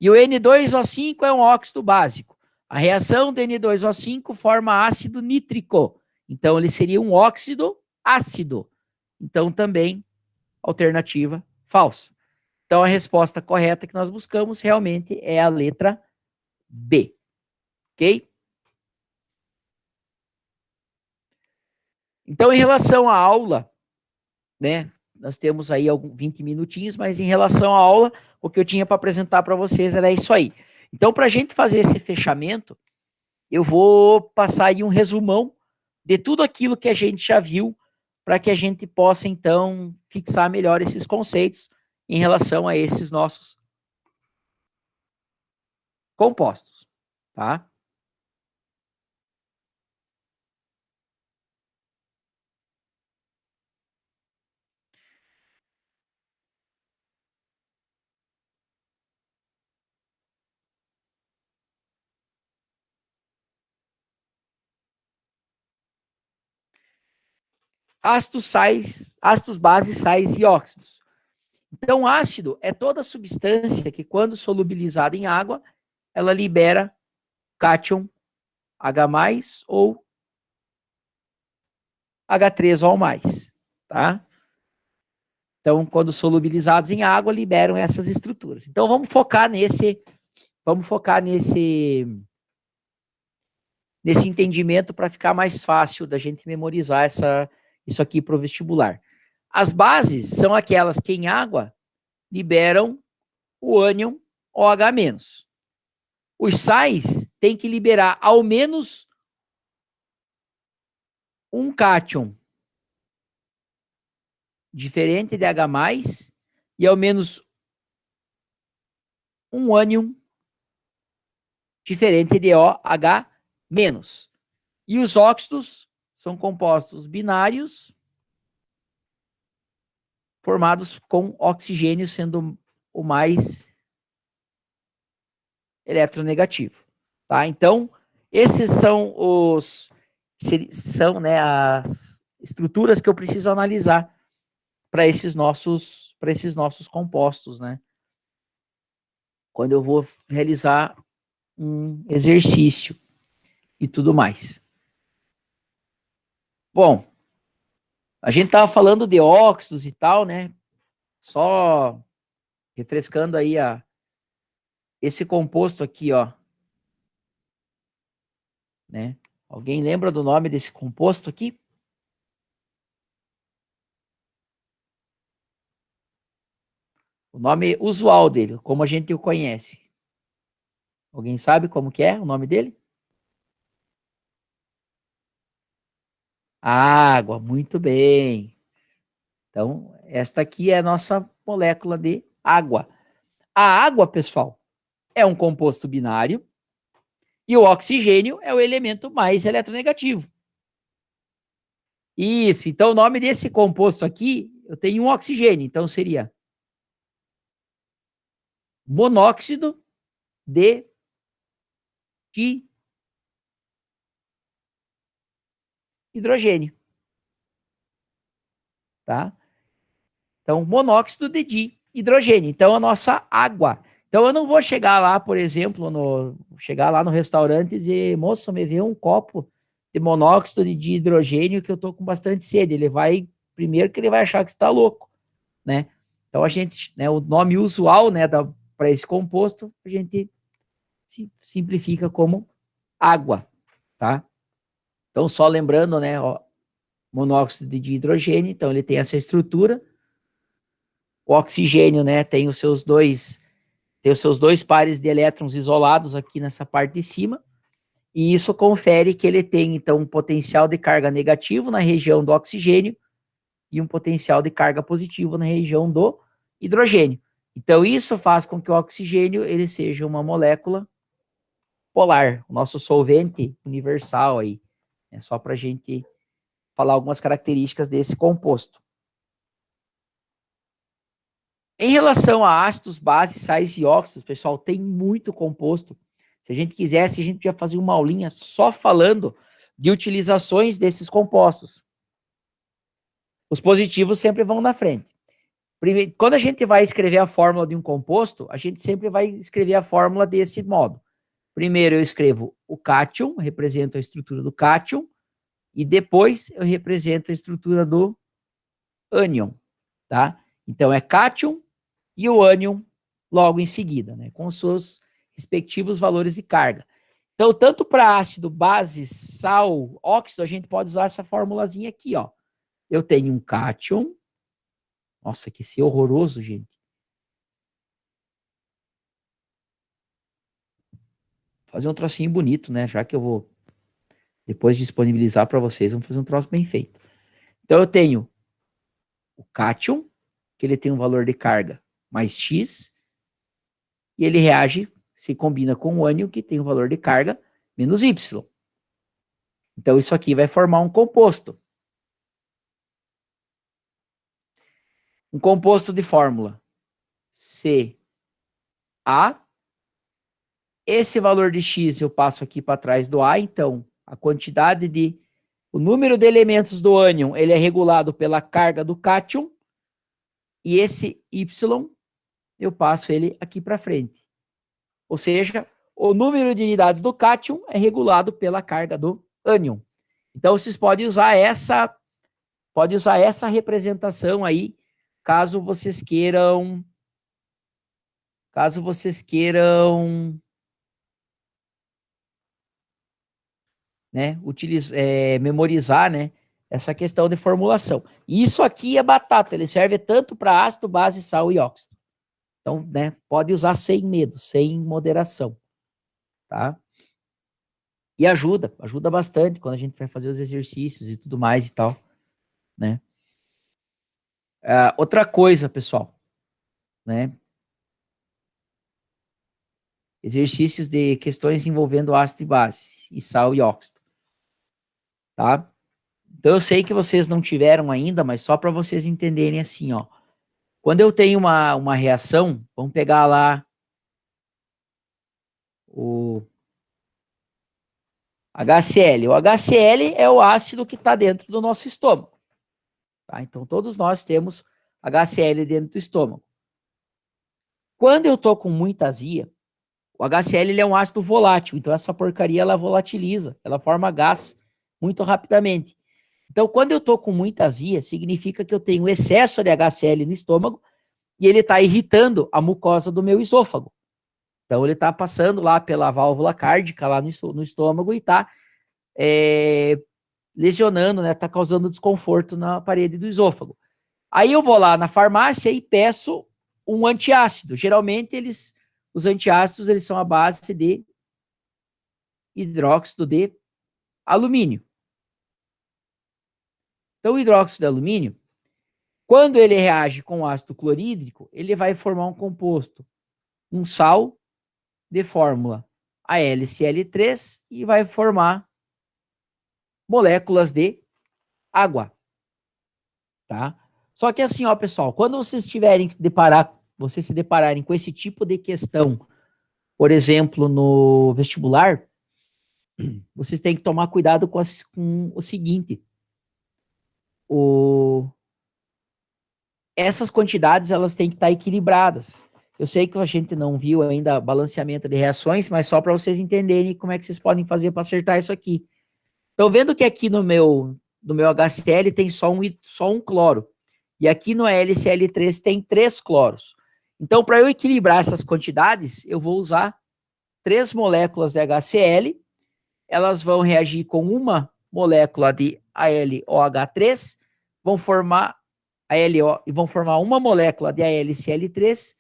E o N2O5 é um óxido básico. A reação do N2O5 forma ácido nítrico. Então, ele seria um óxido ácido. Então, também, alternativa falsa. Então, a resposta correta que nós buscamos realmente é a letra B. Ok? Então, em relação à aula, né? Nós temos aí 20 minutinhos, mas em relação à aula, o que eu tinha para apresentar para vocês era isso aí. Então, para a gente fazer esse fechamento, eu vou passar aí um resumão de tudo aquilo que a gente já viu, para que a gente possa, então, fixar melhor esses conceitos em relação a esses nossos compostos, tá? Ácidos, sais, ácidos, bases, sais e óxidos. Então, ácido é toda substância que, quando solubilizada em água, ela libera cátion H+, ou H3O+, tá? Então, quando solubilizados em água, liberam essas estruturas. Então, vamos focar nesse entendimento para ficar mais fácil da gente memorizar isso aqui para o vestibular. As bases são aquelas que em água liberam o ânion OH-. Os sais têm que liberar ao menos um cátion diferente de H+, e ao menos um ânion diferente de OH-. E os óxidos são compostos binários formados com oxigênio sendo o mais eletronegativo, tá? Então, esses são são, né, as estruturas que eu preciso analisar para esses nossos compostos, né? Quando eu vou realizar um exercício e tudo mais. Bom, a gente tava falando de óxidos e tal, né? Só refrescando aí esse composto aqui, ó, né? Alguém lembra do nome desse composto aqui? O nome usual dele, como a gente o conhece. Alguém sabe como que é o nome dele? Água, muito bem. Então, esta aqui é a nossa molécula de água. A água, pessoal, é um composto binário e o oxigênio é o elemento mais eletronegativo. Isso, então o nome desse composto aqui, eu tenho um oxigênio, então seria monóxido de hidrogênio, tá? Então, monóxido de hidrogênio. Então, a nossa água. Então, eu não vou chegar lá, por exemplo, chegar lá no restaurante e dizer, moço, me vê um copo de monóxido de hidrogênio que eu tô com bastante sede. Ele vai, primeiro que ele vai achar que você tá louco, né? Então, a gente, né, o nome usual, né, para esse composto, a gente simplifica como água, tá? Então, só lembrando, né, ó, monóxido de hidrogênio, então ele tem essa estrutura. O oxigênio, né, tem os seus dois pares de elétrons isolados aqui nessa parte de cima, e isso confere que ele tem, então, um potencial de carga negativo na região do oxigênio e um potencial de carga positivo na região do hidrogênio. Então, isso faz com que o oxigênio ele seja uma molécula polar, o nosso solvente universal aí. É só para a gente falar algumas características desse composto. Em relação a ácidos, bases, sais e óxidos, pessoal, tem muito composto. Se a gente quisesse, a gente podia fazer uma aulinha só falando de utilizações desses compostos. Os positivos sempre vão na frente. Primeiro, quando a gente vai escrever a fórmula de um composto, a gente sempre vai escrever a fórmula desse modo. Primeiro eu escrevo o cátion, represento a estrutura do cátion, e depois eu represento a estrutura do ânion, tá? Então é cátion e o ânion logo em seguida, né? Com os seus respectivos valores de carga. Então, tanto para ácido, base, sal, óxido, a gente pode usar essa formulazinha aqui, ó. Eu tenho um cátion. Nossa, que ser horroroso, gente. Fazer um trocinho bonito, né? Já que eu vou depois disponibilizar para vocês, vamos fazer um troço bem feito. Então, eu tenho o cátion, que ele tem um valor de carga mais X, e ele reage, se combina com o ânion, que tem um valor de carga menos Y. Então, isso aqui vai formar um composto. Um composto de fórmula Ca. Esse valor de X eu passo aqui para trás do A, então, a quantidade de... O número de elementos do ânion, ele é regulado pela carga do cátion, e esse Y, eu passo ele aqui para frente. Ou seja, o número de unidades do cátion é regulado pela carga do ânion. Então, vocês podem usar essa representação aí, caso vocês queiram né, memorizar, né, essa questão de formulação. E isso aqui é batata, ele serve tanto para ácido, base, sal e óxido. Então, né, pode usar sem medo, sem moderação, tá? E ajuda bastante quando a gente vai fazer os exercícios e tudo mais e tal, né? Outra coisa, pessoal, né? Exercícios de questões envolvendo ácido e base, e sal e óxido, tá? Então, eu sei que vocês não tiveram ainda, mas só para vocês entenderem assim, ó. Quando eu tenho uma reação, vamos pegar lá o HCl. O HCl é o ácido que está dentro do nosso estômago. Tá? Então, todos nós temos HCl dentro do estômago. Quando eu estou com muita azia, o HCl ele é um ácido volátil, então essa porcaria ela volatiliza, ela forma gás muito rapidamente. Então, quando eu estou com muita azia, significa que eu tenho excesso de HCl no estômago e ele está irritando a mucosa do meu esôfago. Então, ele está passando lá pela válvula cárdica lá no estômago e está lesionando, né? Está causando desconforto na parede do esôfago. Aí eu vou lá na farmácia e peço um antiácido. Geralmente, os antiácidos eles são a base de hidróxido de alumínio. Então, o hidróxido de alumínio, quando ele reage com o ácido clorídrico, ele vai formar um composto, um sal de fórmula AlCl3 e vai formar moléculas de água, tá? Só que assim, ó, pessoal, quando vocês se depararem com esse tipo de questão, por exemplo, no vestibular, vocês têm que tomar cuidado com o seguinte, essas quantidades, elas têm que estar equilibradas. Eu sei que a gente não viu ainda balanceamento de reações, mas só para vocês entenderem como é que vocês podem fazer para acertar isso aqui. Estou vendo que aqui no meu HCl tem só um cloro. E aqui no LCl3 tem 3 cloros. Então, para eu equilibrar essas quantidades, eu vou usar 3 moléculas de HCl. Elas vão reagir com uma molécula de AlOH3, vão formar e vão formar uma molécula de AlCl3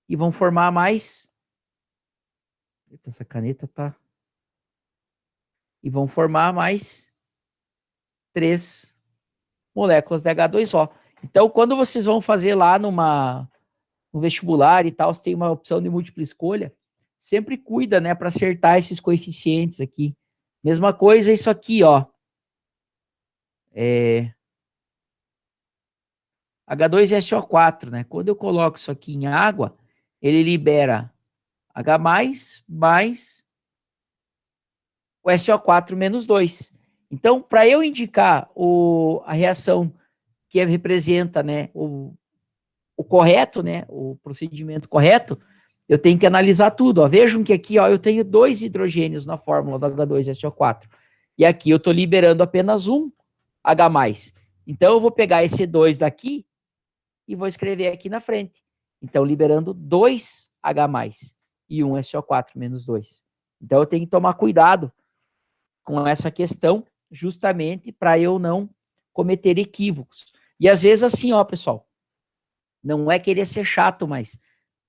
e vão formar mais. Eita, essa caneta tá. E vão formar mais 3 moléculas de H2O. Então, quando vocês vão fazer lá no vestibular e tal, você tem uma opção de múltipla escolha, sempre cuida, né, para acertar esses coeficientes aqui. Mesma coisa isso aqui, ó. H2SO4, né? Quando eu coloco isso aqui em água, ele libera H+, mais o SO4 menos 2. Então, para eu indicar a reação que representa, né, o correto, né, o procedimento correto, eu tenho que analisar tudo. Ó. Vejam que aqui, ó, eu tenho 2 hidrogênios na fórmula do H2SO4. E aqui eu estou liberando apenas um H+. Então, eu vou pegar esse 2 daqui e vou escrever aqui na frente. Então, liberando 2 H+, e 1 SO4 menos 2. Então, eu tenho que tomar cuidado com essa questão, justamente para eu não cometer equívocos. E às vezes assim, ó, pessoal, não é querer ser chato, mas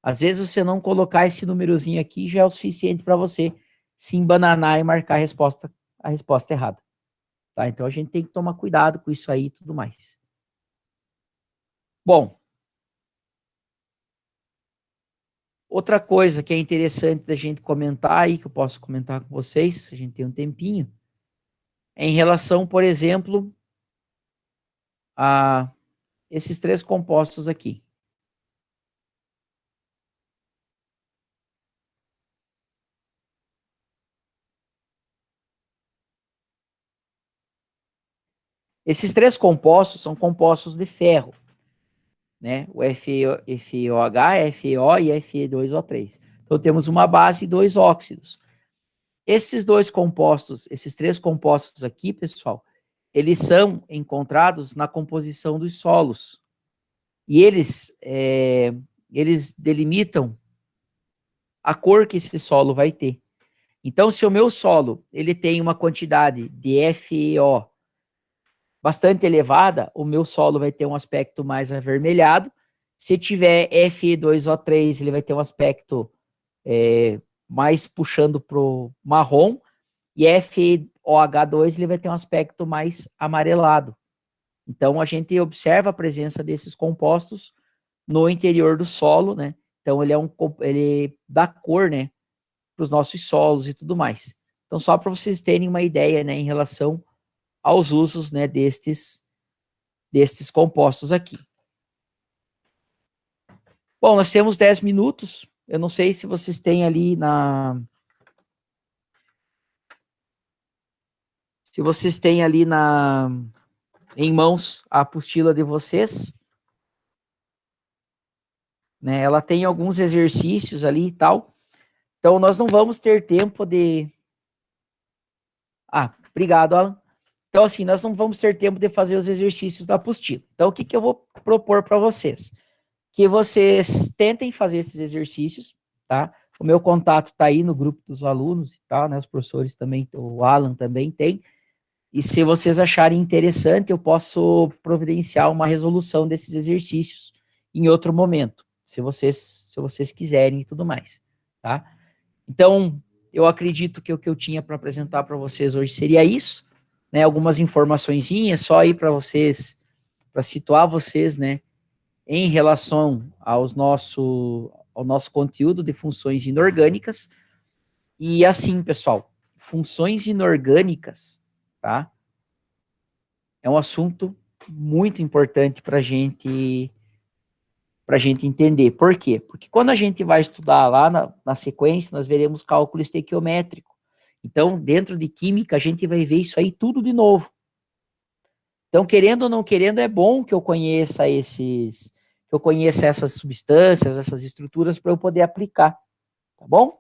às vezes você não colocar esse númerozinho aqui já é o suficiente para você se embananar e marcar a resposta errada. Tá? Então a gente tem que tomar cuidado com isso aí e tudo mais. Bom, outra coisa que é interessante da gente comentar aí, que eu posso comentar com vocês, se a gente tem um tempinho, é em relação, por exemplo, a esses 3 compostos aqui. Esses 3 compostos são compostos de ferro, né? O FeOH, FeO e Fe2O3. Então temos uma base e 2 óxidos. Esses 2 compostos, esses 3 compostos aqui, pessoal, eles são encontrados na composição dos solos. E eles delimitam a cor que esse solo vai ter. Então, se o meu solo ele tem uma quantidade de FeO bastante elevada, o meu solo vai ter um aspecto mais avermelhado. Se tiver Fe2O3, ele vai ter um aspecto mais puxando para o marrom. E FeOH2, ele vai ter um aspecto mais amarelado. Então, a gente observa a presença desses compostos no interior do solo, né? Então, ele dá cor, né, para os nossos solos e tudo mais. Então, só para vocês terem uma ideia, né, em relação aos usos, né, destes compostos aqui. Bom, nós temos 10 minutos. Eu não sei se vocês têm ali em mãos a apostila de vocês. Né? Ela tem alguns exercícios ali e tal. Então, nós não vamos ter tempo de... obrigado, Alan. Então, assim, nós não vamos ter tempo de fazer os exercícios da apostila. Então, o que eu vou propor para vocês? Que vocês tentem fazer esses exercícios, tá? O meu contato está aí no grupo dos alunos e tal, né? Os professores também, o Alan também tem. E se vocês acharem interessante, eu posso providenciar uma resolução desses exercícios em outro momento, se vocês quiserem e tudo mais, tá? Então, eu acredito que o que eu tinha para apresentar para vocês hoje seria isso, né? Algumas informaçõezinhas só aí para vocês, para situar vocês, né? Em relação ao nosso conteúdo de funções inorgânicas. E assim, pessoal, funções inorgânicas, tá? É um assunto muito importante para a gente entender. Por quê? Porque quando a gente vai estudar lá na sequência, nós veremos cálculo estequiométrico. Então, dentro de química, a gente vai ver isso aí tudo de novo. Então, querendo ou não querendo, é bom que eu conheça essas substâncias, essas estruturas, para eu poder aplicar, tá bom?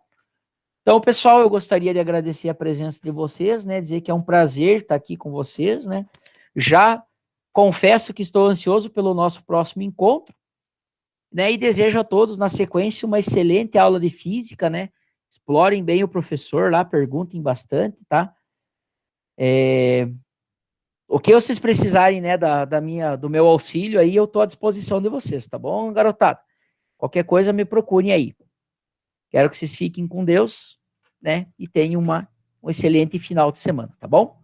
Então, pessoal, eu gostaria de agradecer a presença de vocês, né, dizer que é um prazer estar aqui com vocês, né, já confesso que estou ansioso pelo nosso próximo encontro, né, e desejo a todos, na sequência, uma excelente aula de física, né, explorem bem o professor lá, perguntem bastante, tá? O que vocês precisarem, né, do meu auxílio aí, eu estou à disposição de vocês, tá bom, garotada? Qualquer coisa, me procurem aí. Quero que vocês fiquem com Deus, né, e tenham um excelente final de semana, tá bom?